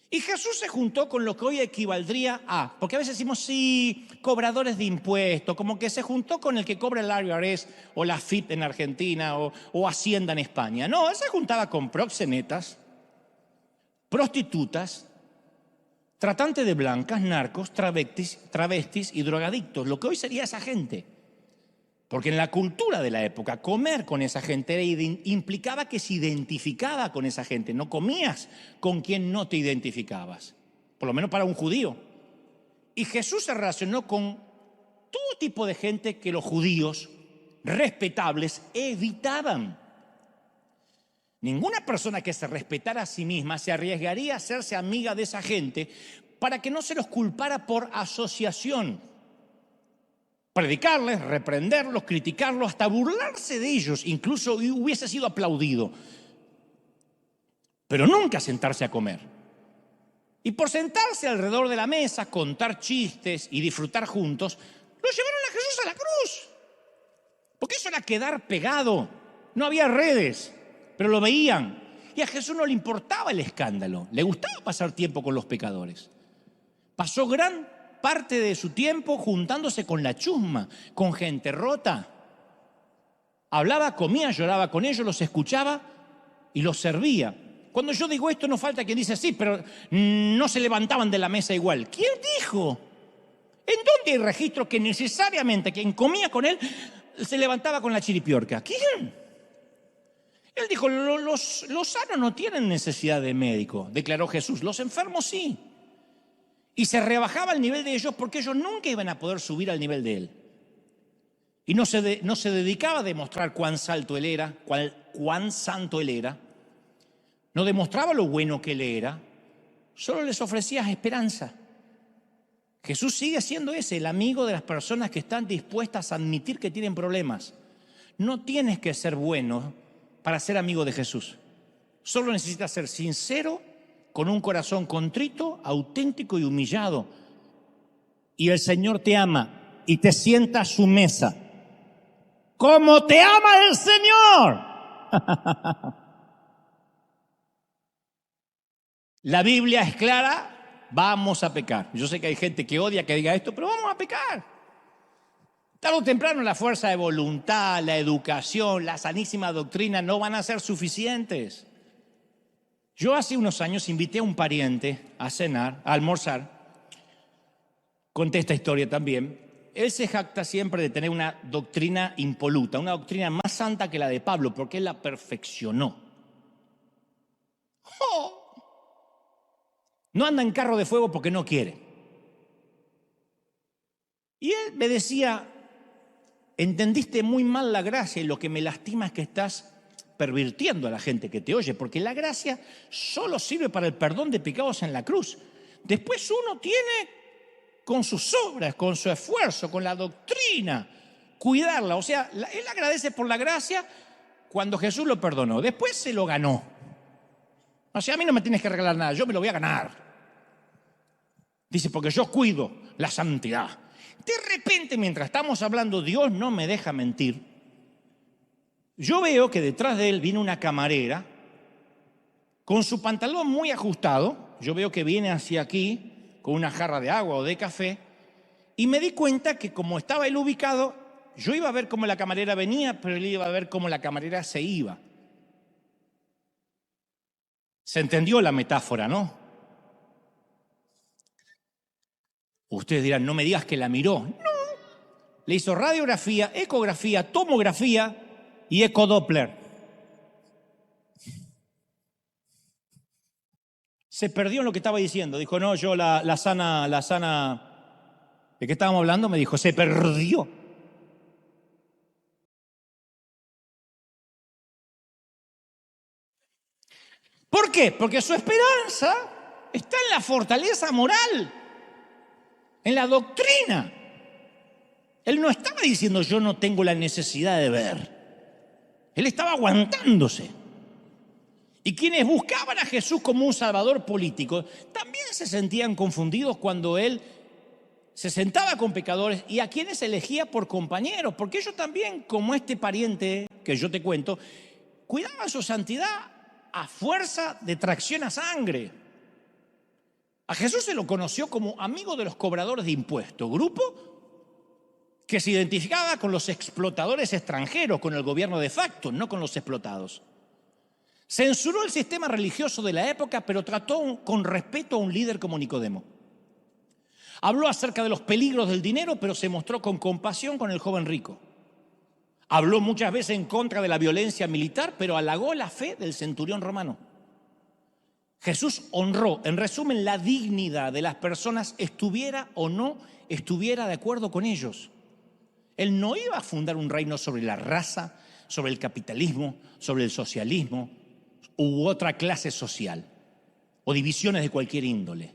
Y Jesús se juntó con lo que hoy equivaldría a, porque a veces decimos, sí, cobradores de impuestos, como que se juntó con el que cobra el IRS o la FIP en Argentina o Hacienda en España. No, él se juntaba con proxenetas, prostitutas, tratantes de blancas, narcos, travestis y drogadictos, lo que hoy sería esa gente. Porque en la cultura de la época, comer con esa gente implicaba que se identificaba con esa gente. No comías con quien no te identificabas, por lo menos para un judío. Y Jesús se relacionó con todo tipo de gente que los judíos respetables evitaban. Ninguna persona que se respetara a sí misma se arriesgaría a hacerse amiga de esa gente para que no se los culpara por asociación. Predicarles, reprenderlos, criticarlos, hasta burlarse de ellos, incluso hubiese sido aplaudido. Pero nunca sentarse a comer. Y por sentarse alrededor de la mesa, contar chistes y disfrutar juntos, lo llevaron a Jesús a la cruz. Porque eso era quedar pegado. No había redes, pero lo veían. Y a Jesús no le importaba el escándalo. Le gustaba pasar tiempo con los pecadores. Pasó gran parte de su tiempo juntándose con la chusma, con gente rota. Hablaba, comía, lloraba con ellos, los escuchaba y los servía. Cuando yo digo esto, no falta quien dice, sí, pero no se levantaban de la mesa igual. ¿Quién dijo? ¿En dónde hay registro que necesariamente quien comía con él se levantaba con la chiripiorca? ¿Quién? Él dijo, los sanos no tienen necesidad de médico, declaró Jesús, los enfermos sí. Y se rebajaba el nivel de ellos porque ellos nunca iban a poder subir al nivel de él. Y no se dedicaba a demostrar cuán santo él era, cuán santo él era. No demostraba lo bueno que él era, solo les ofrecía esperanza. Jesús sigue siendo ese, el amigo de las personas que están dispuestas a admitir que tienen problemas. No tienes que ser bueno para ser amigo de Jesús. Solo necesitas ser sincero, con un corazón contrito, auténtico y humillado. Y el Señor te ama y te sienta a su mesa. ¡Como te ama el Señor! La Biblia es clara, vamos a pecar. Yo sé que hay gente que odia que diga esto, pero vamos a pecar. Tarde o temprano la fuerza de voluntad, la educación, la sanísima doctrina no van a ser suficientes. Yo hace unos años invité a un pariente a cenar, a almorzar. Conté esta historia también. Él se jacta siempre de tener una doctrina impoluta, una doctrina más santa que la de Pablo, porque él la perfeccionó. ¡Oh! No anda en carro de fuego porque no quiere. Y él me decía, entendiste muy mal la gracia y lo que me lastima es que estás pervirtiendo a la gente que te oye, porque la gracia solo sirve para el perdón de pecados en la cruz. Después uno tiene, con sus obras, con su esfuerzo, con la doctrina, cuidarla. O sea, él agradece por la gracia cuando Jesús lo perdonó. Después se lo ganó. O sea, a mí no me tienes que regalar nada, yo me lo voy a ganar. Dice, porque yo cuido la santidad. De repente, mientras estamos hablando, Dios no me deja mentir. Yo veo que detrás de él viene una camarera con su pantalón muy ajustado. Yo veo que viene hacia aquí con una jarra de agua o de café. Y me di cuenta que como estaba él ubicado, yo iba a ver cómo la camarera venía, pero él iba a ver cómo la camarera se iba. ¿Se entendió la metáfora, no? Ustedes dirán, no me digas que la miró. No, le hizo radiografía, ecografía, tomografía y ecodoppler. Se perdió en lo que estaba diciendo. Dijo, no, yo la sana, ¿de qué estábamos hablando? Me dijo, se perdió. ¿Por qué? Porque su esperanza está en la fortaleza moral, en la doctrina. Él no estaba diciendo, yo no tengo la necesidad de ver. Él estaba aguantándose. Y quienes buscaban a Jesús como un salvador político también se sentían confundidos cuando él se sentaba con pecadores y a quienes elegía por compañeros, porque ellos también, como este pariente que yo te cuento, cuidaban su santidad a fuerza de tracción a sangre. A Jesús se lo conoció como amigo de los cobradores de impuestos, grupo que se identificaba con los explotadores extranjeros, con el gobierno de facto, no con los explotados. Censuró el sistema religioso de la época, pero trató con respeto a un líder como Nicodemo. Habló acerca de los peligros del dinero, pero se mostró con compasión con el joven rico. Habló muchas veces en contra de la violencia militar, pero halagó la fe del centurión romano. Jesús honró, en resumen, la dignidad de las personas, estuviera o no estuviera de acuerdo con ellos. Él no iba a fundar un reino sobre la raza, sobre el capitalismo, sobre el socialismo u otra clase social o divisiones de cualquier índole.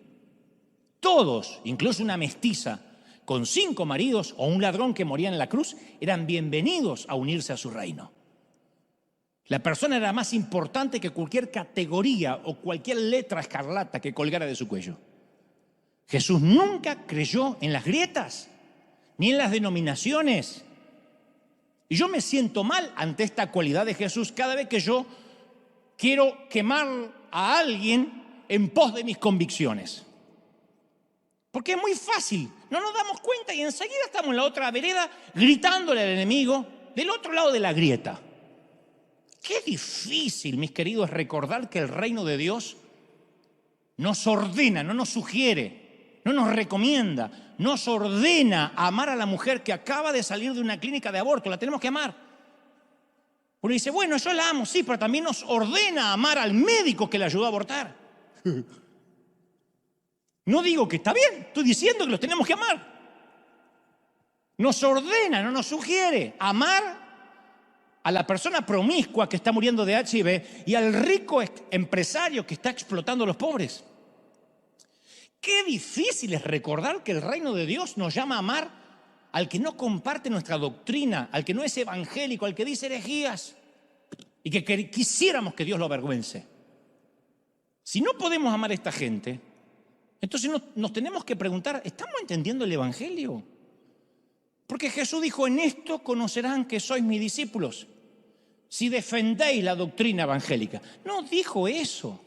Todos, incluso una mestiza con 5 maridos o un ladrón que moría en la cruz, eran bienvenidos a unirse a su reino. La persona era más importante que cualquier categoría o cualquier letra escarlata que colgara de su cuello. Jesús nunca creyó en las grietas ni en las denominaciones. Y yo me siento mal ante esta cualidad de Jesús cada vez que yo quiero quemar a alguien en pos de mis convicciones. Porque es muy fácil, no nos damos cuenta y enseguida estamos en la otra vereda gritándole al enemigo del otro lado de la grieta. Qué difícil, mis queridos, es recordar que el reino de Dios nos ordena, no nos sugiere, no nos recomienda, nos ordena a amar a la mujer que acaba de salir de una clínica de aborto. La tenemos que amar. Uno dice, bueno, yo la amo, sí, pero también nos ordena amar al médico que la ayudó a abortar. No digo que está bien, estoy diciendo que los tenemos que amar. Nos ordena, no nos sugiere amar a la persona promiscua que está muriendo de HIV y al rico empresario que está explotando a los pobres. Qué difícil es recordar que el reino de Dios nos llama a amar al que no comparte nuestra doctrina, al que no es evangélico, al que dice herejías y que quisiéramos que Dios lo avergüence. Si no podemos amar a esta gente, entonces nos tenemos que preguntar, ¿estamos entendiendo el evangelio? Porque Jesús dijo, en esto conocerán que sois mis discípulos, si defendéis la doctrina evangélica. No dijo eso.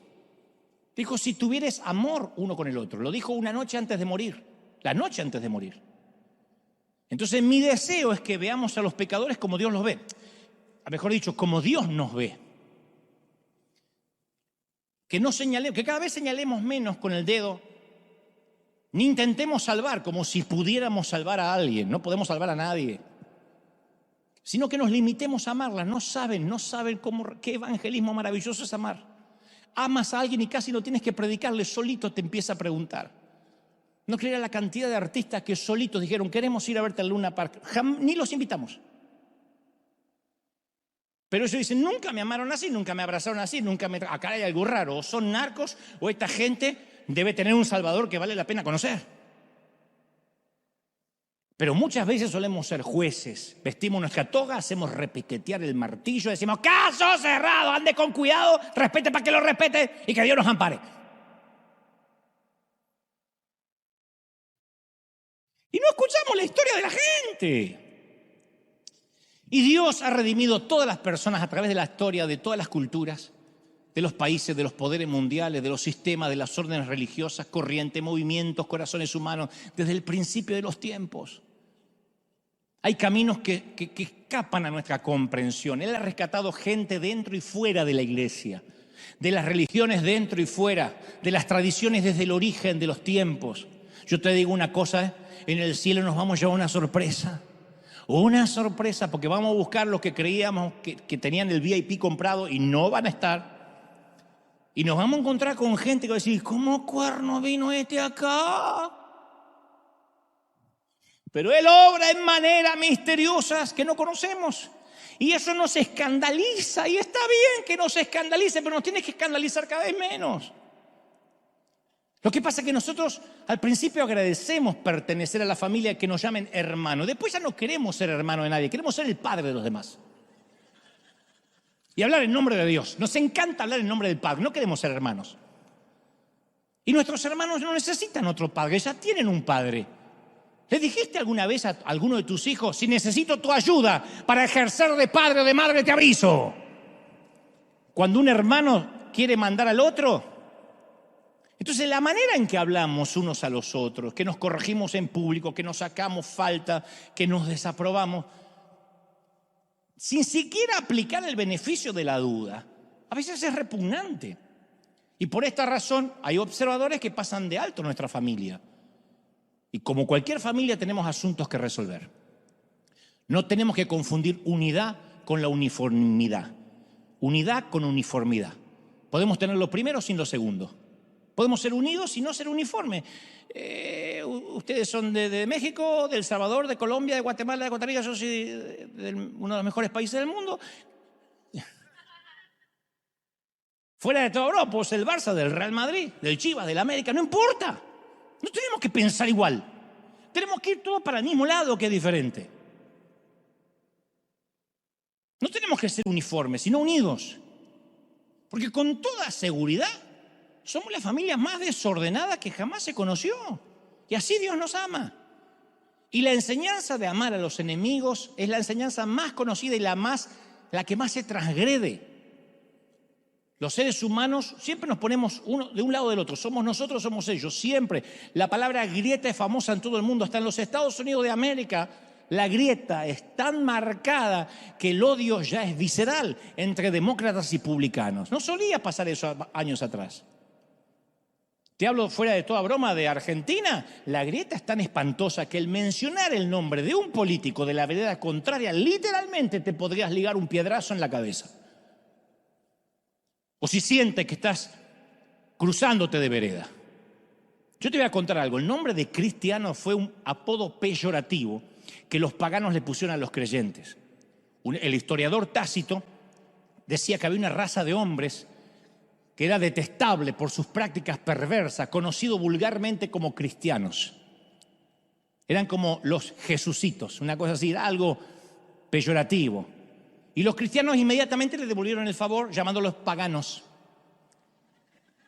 Dijo, si tuvieres amor uno con el otro. Lo dijo una noche antes de morir, la noche antes de morir. Entonces mi deseo es que veamos a los pecadores como Dios los ve. Mejor dicho, como Dios nos ve. Que cada vez señalemos menos con el dedo, ni intentemos salvar como si pudiéramos salvar a alguien. No podemos salvar a nadie. Sino que nos limitemos a amarla. No saben qué evangelismo maravilloso es amar. Amas a alguien y casi no tienes que predicarle, solito te empieza a preguntar. No creerá la cantidad de artistas que solitos dijeron, queremos ir a verte al Luna Park. Ni los invitamos. Pero ellos dicen, nunca me amaron así, nunca me abrazaron así, acá hay algo raro. O son narcos o esta gente debe tener un salvador que vale la pena conocer. Pero muchas veces solemos ser jueces. Vestimos nuestra toga, hacemos repiquetear el martillo, decimos, caso cerrado, ande con cuidado, respete para que lo respete y que Dios nos ampare. Y no escuchamos la historia de la gente. Y Dios ha redimido todas las personas a través de la historia de todas las culturas, de los países, de los poderes mundiales, de los sistemas, de las órdenes religiosas, corrientes, movimientos, corazones humanos, desde el principio de los tiempos. Hay caminos que escapan a nuestra comprensión. Él ha rescatado gente dentro y fuera de la iglesia, de las religiones dentro y fuera, de las tradiciones desde el origen de los tiempos. Yo te digo una cosa, en el cielo nos vamos a llevar una sorpresa. Una sorpresa, porque vamos a buscar los que creíamos que tenían el VIP comprado y no van a estar. Y nos vamos a encontrar con gente que va a decir, ¿cómo cuerno vino este acá? Pero Él obra en maneras misteriosas que no conocemos. Y eso nos escandaliza. Y está bien que nos escandalice, pero nos tiene que escandalizar cada vez menos. Lo que pasa es que nosotros al principio agradecemos pertenecer a la familia, que nos llamen hermano. Después ya no queremos ser hermano de nadie, queremos ser el padre de los demás. Y hablar en nombre de Dios. Nos encanta hablar en nombre del Padre, no queremos ser hermanos. Y nuestros hermanos no necesitan otro padre, ya tienen un padre. ¿Le dijiste alguna vez a alguno de tus hijos, si necesito tu ayuda para ejercer de padre o de madre, te aviso? Cuando un hermano quiere mandar al otro. Entonces, la manera en que hablamos unos a los otros, que nos corregimos en público, que nos sacamos falta, que nos desaprobamos, sin siquiera aplicar el beneficio de la duda, a veces es repugnante. Y por esta razón hay observadores que pasan de alto nuestra familia. Y como cualquier familia tenemos asuntos que resolver. No tenemos que confundir unidad con la uniformidad. Unidad con uniformidad. Podemos tener lo primero sin lo segundo. Podemos ser unidos y no ser uniformes. Ustedes son de México, de El Salvador, de Colombia, de Guatemala, de Costa Rica. Yo soy de uno de los mejores países del mundo. Fuera de todo Europa, pues el Barça, del Real Madrid, del Chivas, del América, no importa. No tenemos que pensar igual. Tenemos que ir todos para el mismo lado, que es diferente. No tenemos que ser uniformes, sino unidos. Porque con toda seguridad somos la familia más desordenada que jamás se conoció. Y así Dios nos ama. Y la enseñanza de amar a los enemigos es la enseñanza más conocida y la que más se transgrede. Los seres humanos siempre nos ponemos uno de un lado del otro. Somos nosotros, somos ellos, siempre. La palabra grieta es famosa en todo el mundo. Hasta en los Estados Unidos de América, la grieta es tan marcada que el odio ya es visceral entre demócratas y publicanos. No solía pasar eso años atrás. Te hablo fuera de toda broma de Argentina. La grieta es tan espantosa que el mencionar el nombre de un político de la vereda contraria, literalmente te podrías ligar un piedrazo en la cabeza. O si sientes que estás cruzándote de vereda. Yo te voy a contar algo. El nombre de cristiano fue un apodo peyorativo que los paganos le pusieron a los creyentes. El historiador Tácito decía que había una raza de hombres que era detestable por sus prácticas perversas, conocido vulgarmente como cristianos. Eran como los jesucitos, una cosa así, era algo peyorativo. Y los cristianos inmediatamente le devolvieron el favor llamándolos paganos,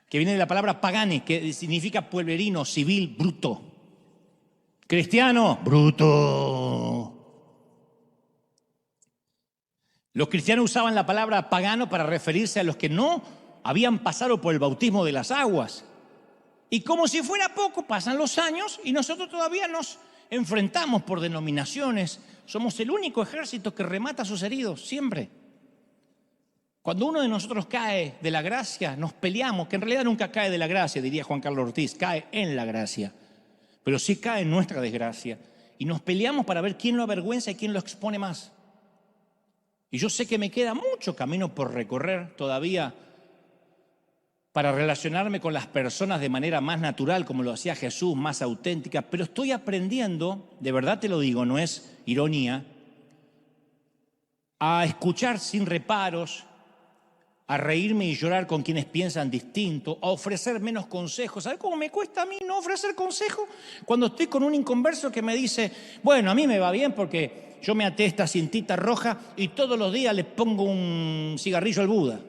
que viene de la palabra pagane, que significa pueblerino, civil, bruto. Cristiano, bruto. Los cristianos usaban la palabra pagano para referirse a los que no habían pasado por el bautismo de las aguas. Y como si fuera poco, pasan los años y nosotros todavía nos enfrentamos por denominaciones. Somos el único ejército que remata a sus heridos, siempre. Cuando uno de nosotros cae de la gracia, nos peleamos, que en realidad nunca cae de la gracia, diría Juan Carlos Ortiz, cae en la gracia, pero sí cae en nuestra desgracia. Y nos peleamos para ver quién lo avergüenza y quién lo expone más. Y yo sé que me queda mucho camino por recorrer todavía para relacionarme con las personas de manera más natural, como lo hacía Jesús, más auténtica, pero estoy aprendiendo, de verdad te lo digo, no es ironía, a escuchar sin reparos, a reírme y llorar con quienes piensan distinto, a ofrecer menos consejos. ¿Sabes cómo me cuesta a mí no ofrecer consejos? Cuando estoy con un inconverso que me dice, bueno, a mí me va bien porque yo me até esta cintita roja y todos los días le pongo un cigarrillo al Buda.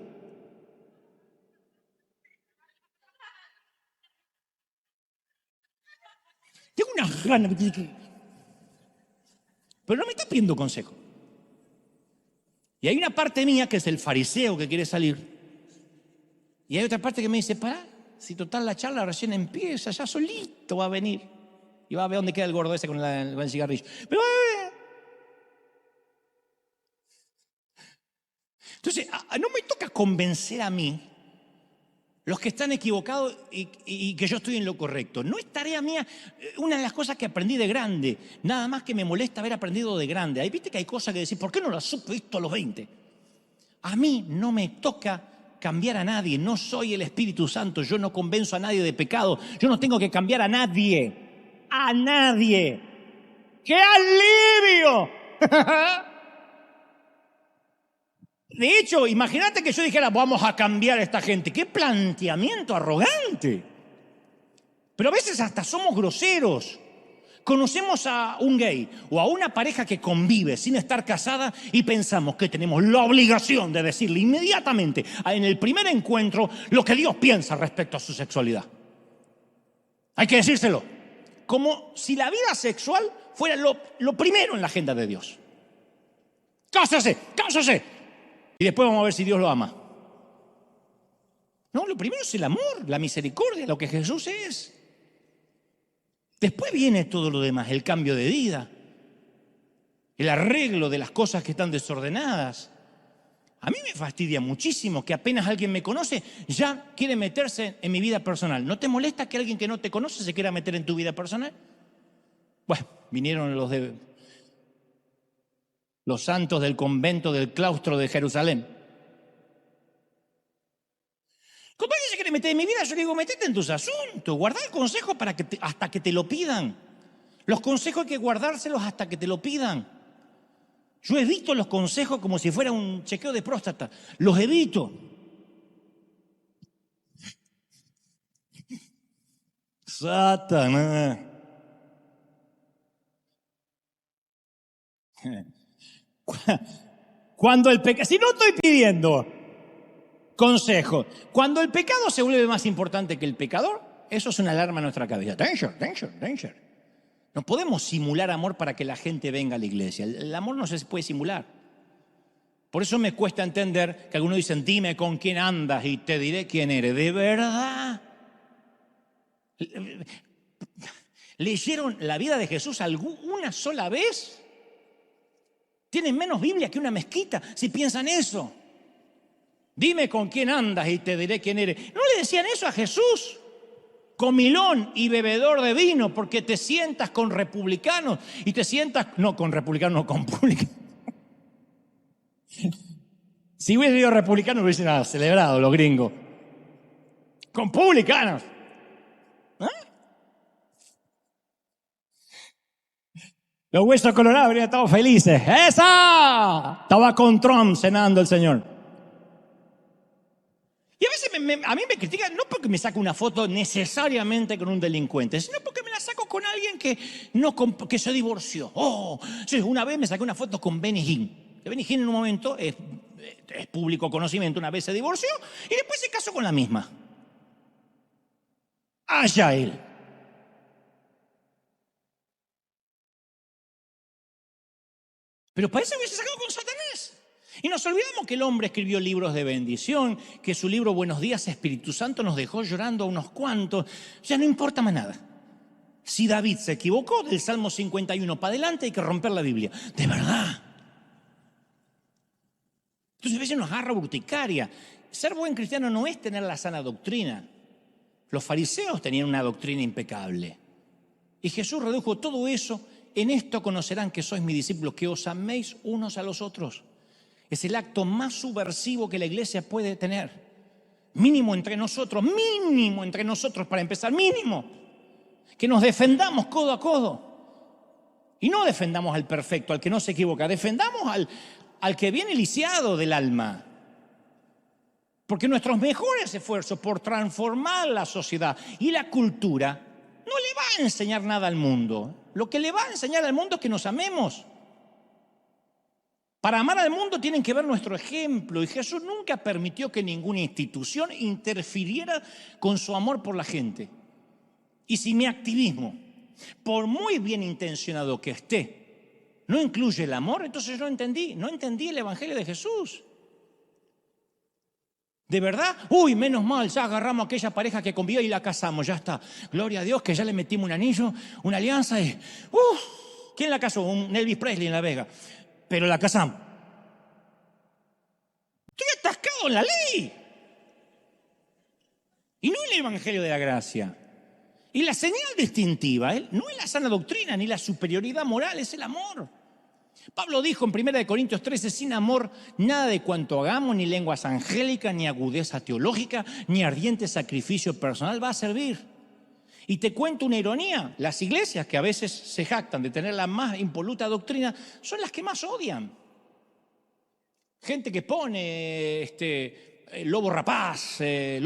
Tengo unas ganas, pero no me está pidiendo consejo. Y hay una parte mía que es el fariseo que quiere salir. Y hay otra parte que me dice, pará, si total la charla recién empieza, ya solito va a venir. Y va a ver dónde queda el gordo ese con el cigarrillo. Pero entonces, no me toca convencer a mí los que están equivocados y que yo estoy en lo correcto. No es tarea mía. Una de las cosas que aprendí de grande, nada más que me molesta haber aprendido de grande. Ahí viste que hay cosas que decir, ¿por qué no las supe visto a los 20? A mí no me toca cambiar a nadie, no soy el Espíritu Santo, yo no convenzo a nadie de pecado, yo no tengo que cambiar a nadie. ¡Qué alivio! De hecho, imagínate que yo dijera, vamos a cambiar a esta gente. ¡Qué planteamiento arrogante! Pero a veces hasta somos groseros. Conocemos a un gay o a una pareja que convive sin estar casada y pensamos que tenemos la obligación de decirle inmediatamente en el primer encuentro lo que Dios piensa respecto a su sexualidad. Hay que decírselo. Como si la vida sexual fuera lo primero en la agenda de Dios. ¡Cásese! Y después vamos a ver si Dios lo ama. No, lo primero es el amor, la misericordia, lo que Jesús es. Después viene todo lo demás, el cambio de vida, el arreglo de las cosas que están desordenadas. A mí me fastidia muchísimo que apenas alguien me conoce, ya quiere meterse en mi vida personal. ¿No te molesta que alguien que no te conoce se quiera meter en tu vida personal? Bueno, vinieron los santos del convento del claustro de Jerusalén. Como alguien se quiere meter en mi vida, yo le digo, metete en tus asuntos, guarda el consejo hasta que te lo pidan. Los consejos hay que guardárselos hasta que te lo pidan. Yo evito los consejos como si fuera un chequeo de próstata. Los evito. Satanás. Cuando el pecado, si no estoy pidiendo consejo, cuando el pecado se vuelve más importante que el pecador, eso es una alarma en nuestra cabeza. Danger. No podemos simular amor para que la gente venga a la iglesia. El amor no se puede simular. Por eso me cuesta entender que algunos dicen, dime con quién andas y te diré quién eres. ¿De verdad? ¿Leyeron la vida de Jesús una sola vez? Tienen menos Biblia que una mezquita si piensan eso. Dime con quién andas y te diré quién eres. ¿No le decían eso a Jesús? Comilón y bebedor de vino, porque te sientas con republicanos y te sientas, no con republicanos, no con publicanos. Si hubiese sido republicano, hubiesen celebrado los gringos. Con publicanos. Los huesos colorados habrían estado felices. ¡Esa! Estaba con Trump cenando el Señor. Y a veces a mí me critican no porque me saco una foto necesariamente con un delincuente, sino porque me la saco con alguien que se divorció. Sí, una vez me saqué una foto con Benny Hinn. Que Benny Hinn en un momento es público conocimiento, una vez se divorció y después se casó con la misma. Allá él. Pero parece que hubiese sacado con Satanás. Y nos olvidamos que el hombre escribió libros de bendición, que su libro Buenos días Espíritu Santo nos dejó llorando a unos cuantos. Ya no importa más nada. Si David se equivocó, del Salmo 51 para adelante hay que romper la Biblia. De verdad. Entonces a veces nos agarra urticaria. Ser buen cristiano no es tener la sana doctrina. Los fariseos tenían una doctrina impecable. Y Jesús redujo todo eso. En esto conocerán que sois mis discípulos, que os améis unos a los otros. Es el acto más subversivo que la iglesia puede tener. Mínimo entre nosotros para empezar, mínimo. Que nos defendamos codo a codo. Y no defendamos al perfecto, al que no se equivoca, defendamos al que viene lisiado del alma. Porque nuestros mejores esfuerzos por transformar la sociedad y la cultura no le va a enseñar nada al mundo. Lo que le va a enseñar al mundo es que nos amemos. Para amar al mundo tienen que ver nuestro ejemplo. Y Jesús nunca permitió que ninguna institución interfiriera con su amor por la gente. Y si mi activismo, por muy bien intencionado que esté, no incluye el amor, entonces no entendí el Evangelio de Jesús. ¿De verdad? Menos mal, ya agarramos a aquella pareja que convivió y la casamos, ya está. Gloria a Dios que ya le metimos un anillo, una alianza y... ¿Quién la casó? Un Elvis Presley en La Vega. Pero la casamos. Estoy atascado en la ley. y no el evangelio de la gracia. Y la señal distintiva no es la sana doctrina ni la superioridad moral, es el amor. Pablo dijo en 1 Corintios 13, sin amor nada de cuanto hagamos, ni lenguas angélicas, ni agudeza teológica, ni ardiente sacrificio personal va a servir. Y te cuento una ironía, las iglesias que a veces se jactan de tener la más impoluta doctrina son las que más odian. Gente que pone lobos rapaces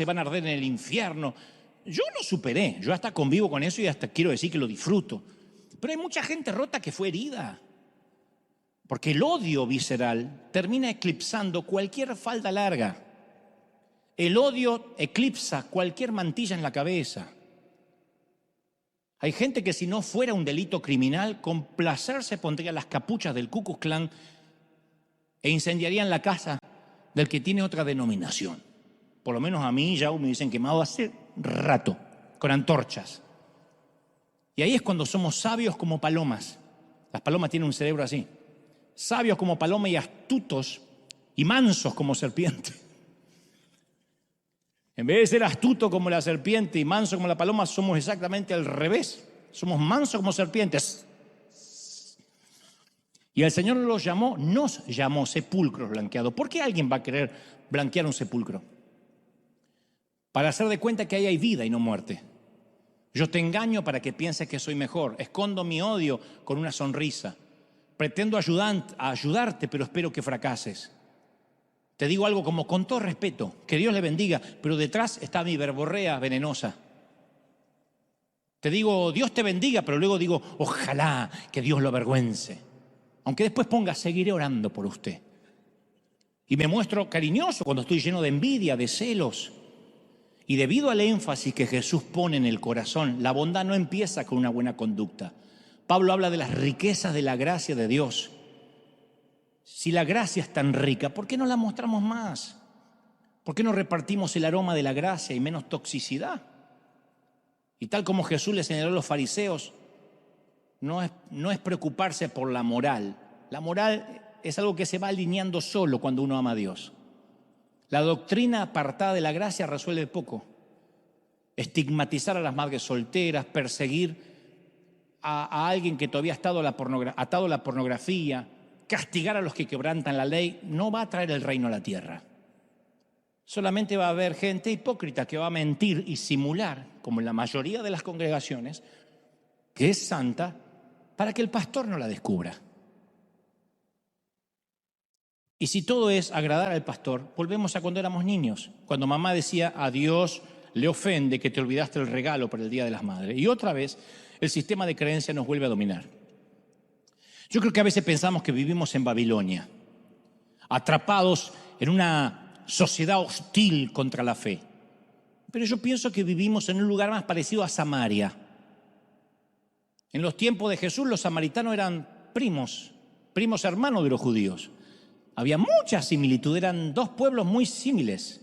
van a arder en el infierno. Yo lo superé, yo hasta convivo con eso y hasta quiero decir que lo disfruto. Pero hay mucha gente rota que fue herida. Porque el odio visceral termina eclipsando cualquier falda larga. El odio eclipsa cualquier mantilla en la cabeza. Hay gente que si no fuera un delito criminal, con placer se pondría las capuchas del Ku Klux Klan e incendiarían la casa del que tiene otra denominación. Por lo menos a mí ya me dicen quemado hace rato, con antorchas. Y ahí es cuando somos sabios como palomas. Las palomas tienen un cerebro así. Sabios como paloma y astutos y mansos como serpiente. En vez de ser astuto como la serpiente y manso como la paloma, somos exactamente al revés. Somos mansos como serpientes. Y el Señor nos llamó sepulcros blanqueados. ¿Por qué alguien va a querer blanquear un sepulcro? Para hacer de cuenta que ahí hay vida y no muerte. Yo te engaño para que pienses que soy mejor. Escondo mi odio con una sonrisa. Pretendo ayudarte, pero espero que fracases. Te digo algo como con todo respeto, que Dios le bendiga, pero detrás está mi verborrea venenosa. Te digo, Dios te bendiga, pero luego digo, ojalá que Dios lo avergüence. Aunque después ponga, seguiré orando por usted. Y me muestro cariñoso cuando estoy lleno de envidia, de celos. Y debido al énfasis que Jesús pone en el corazón, la bondad no empieza con una buena conducta. Pablo habla de las riquezas de la gracia de Dios. Si la gracia es tan rica, ¿por qué no la mostramos más? ¿Por qué no repartimos el aroma de la gracia y menos toxicidad? Y tal como Jesús le señaló a los fariseos, no es preocuparse por la moral. La moral es algo que se va alineando solo cuando uno ama a Dios. La doctrina apartada de la gracia resuelve poco. Estigmatizar a las madres solteras, perseguir a alguien que todavía ha estado atado a la pornografía, castigar a los que quebrantan la ley, no va a traer el reino a la tierra. Solamente va a haber gente hipócrita que va a mentir y simular, como en la mayoría de las congregaciones, que es santa para que el pastor no la descubra. Y si todo es agradar al pastor, volvemos a cuando éramos niños, cuando mamá decía a Dios le ofende que te olvidaste el regalo para el Día de las Madres. Y otra vez el sistema de creencia nos vuelve a dominar. Yo creo que a veces pensamos que vivimos en Babilonia, atrapados en una sociedad hostil contra la fe. Pero yo pienso que vivimos en un lugar más parecido a Samaria. En los tiempos de Jesús los samaritanos eran primos hermanos de los judíos. Había mucha similitud, eran dos pueblos muy similares.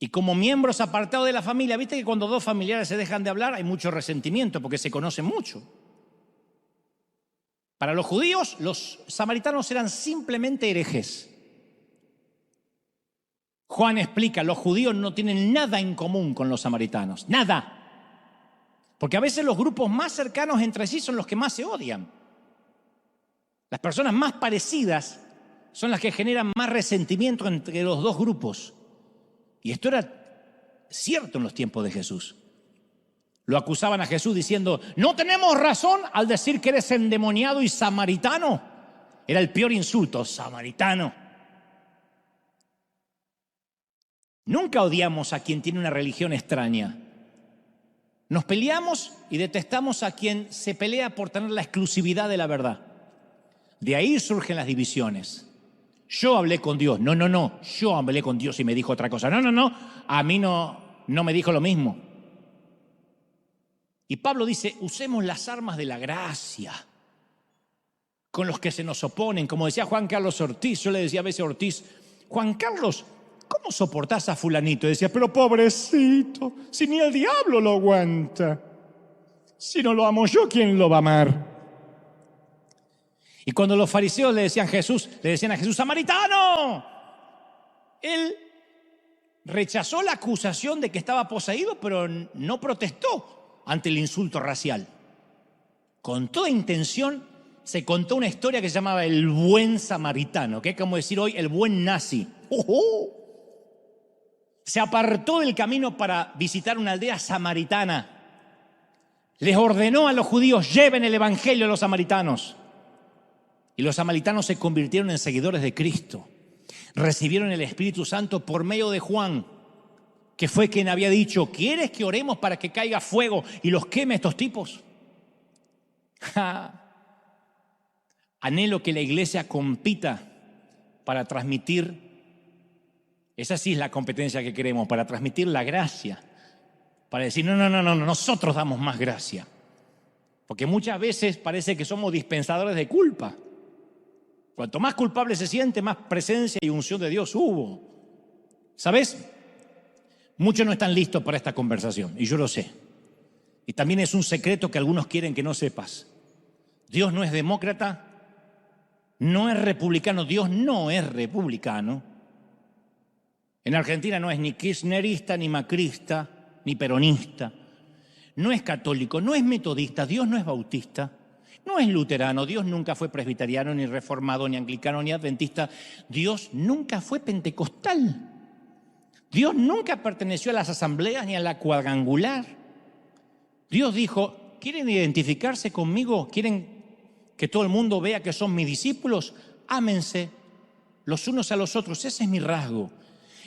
Y como miembros apartados de la familia, viste que cuando dos familiares se dejan de hablar hay mucho resentimiento porque se conocen mucho. Para los judíos, los samaritanos eran simplemente herejes. Juan explica, los judíos no tienen nada en común con los samaritanos, nada. Porque a veces los grupos más cercanos entre sí son los que más se odian. Las personas más parecidas son las que generan más resentimiento entre los dos grupos. Y esto era cierto en los tiempos de Jesús. Lo acusaban a Jesús diciendo, no tenemos razón al decir que eres endemoniado y samaritano. Era el peor insulto, samaritano. Nunca odiamos a quien tiene una religión extraña. Nos peleamos y detestamos a quien se pelea por tener la exclusividad de la verdad. De ahí surgen las divisiones. Yo hablé con Dios. No. Yo hablé con Dios y me dijo otra cosa. No. A mí no me dijo lo mismo. Y Pablo dice, usemos las armas de la gracia con los que se nos oponen. Como decía Juan Carlos Ortiz, yo le decía a veces a Ortiz, Juan Carlos, ¿cómo soportás a fulanito? Y decía, pero pobrecito, si ni el diablo lo aguanta. Si no lo amo yo, ¿quién lo va a amar? Y cuando los fariseos le decían a Jesús, samaritano, él rechazó la acusación de que estaba poseído, pero no protestó ante el insulto racial. Con toda intención se contó una historia que se llamaba el buen samaritano, que es como decir hoy el buen nazi. Se apartó del camino para visitar una aldea samaritana. Les ordenó a los judíos: lleven el evangelio a los samaritanos. Y los samaritanos se convirtieron en seguidores de Cristo. Recibieron el Espíritu Santo por medio de Juan, que fue quien había dicho: ¿quieres que oremos para que caiga fuego y los queme estos tipos? Anhelo que la iglesia compita para transmitir, esa sí es la competencia que queremos, para transmitir la gracia, para decir no, nosotros damos más gracia. Porque muchas veces parece que somos dispensadores de culpa. Cuanto más culpable se siente, más presencia y unción de Dios hubo. ¿Sabes? Muchos no están listos para esta conversación, y yo lo sé. Y también es un secreto que algunos quieren que no sepas. Dios no es demócrata, no es republicano. Dios no es republicano. En Argentina no es ni kirchnerista, ni macrista, ni peronista. No es católico, no es metodista. Dios no es bautista. No es luterano. Dios nunca fue presbiteriano, ni reformado, ni anglicano, ni adventista. Dios nunca fue pentecostal. Dios nunca perteneció a las asambleas ni a la cuadrangular. Dios dijo: ¿quieren identificarse conmigo? ¿Quieren que todo el mundo vea que son mis discípulos? Ámense los unos a los otros. Ese es mi rasgo.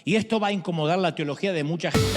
Y esto va a incomodar la teología de mucha gente.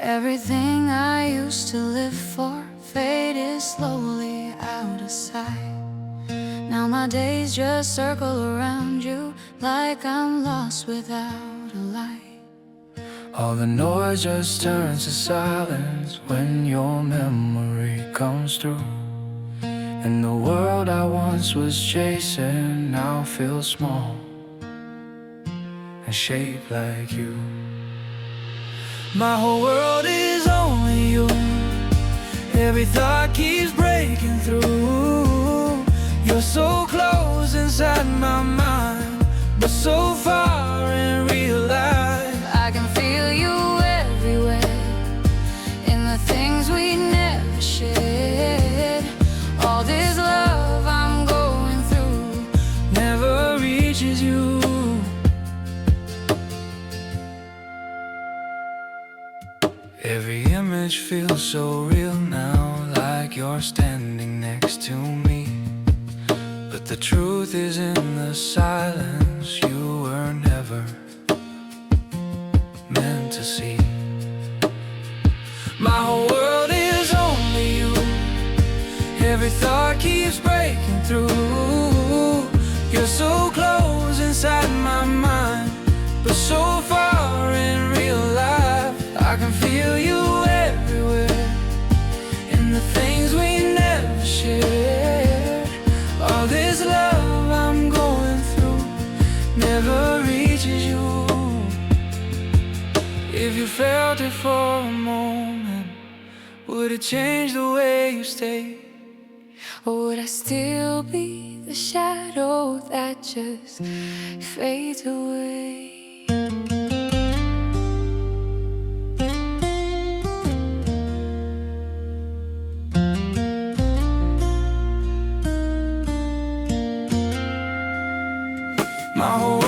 Everything I used to live for faded slowly out of sight. Now my days just circle around you like I'm lost without a light. All the noise just turns to silence when your memory comes through. And the world I once was chasing now feels small and shaped like you. My whole world is only you. Every thought keeps breaking through. You're so close inside my mind, but so far in real life. I can feel you everywhere, in the things we never shared. All this love I'm going through never reaches you. Every image feels so real now, like you're standing next to me. But the truth is in the silence, you were never meant to see. My whole world is only you. Every thought keeps breaking through. You're so close inside my mind, but so far in real life. I can feel you everywhere, in the things we never shared. All this love I'm going through never reaches you. If you felt it for a moment, would it change the way you stay? Or would I still be the shadow that just fades away? My whole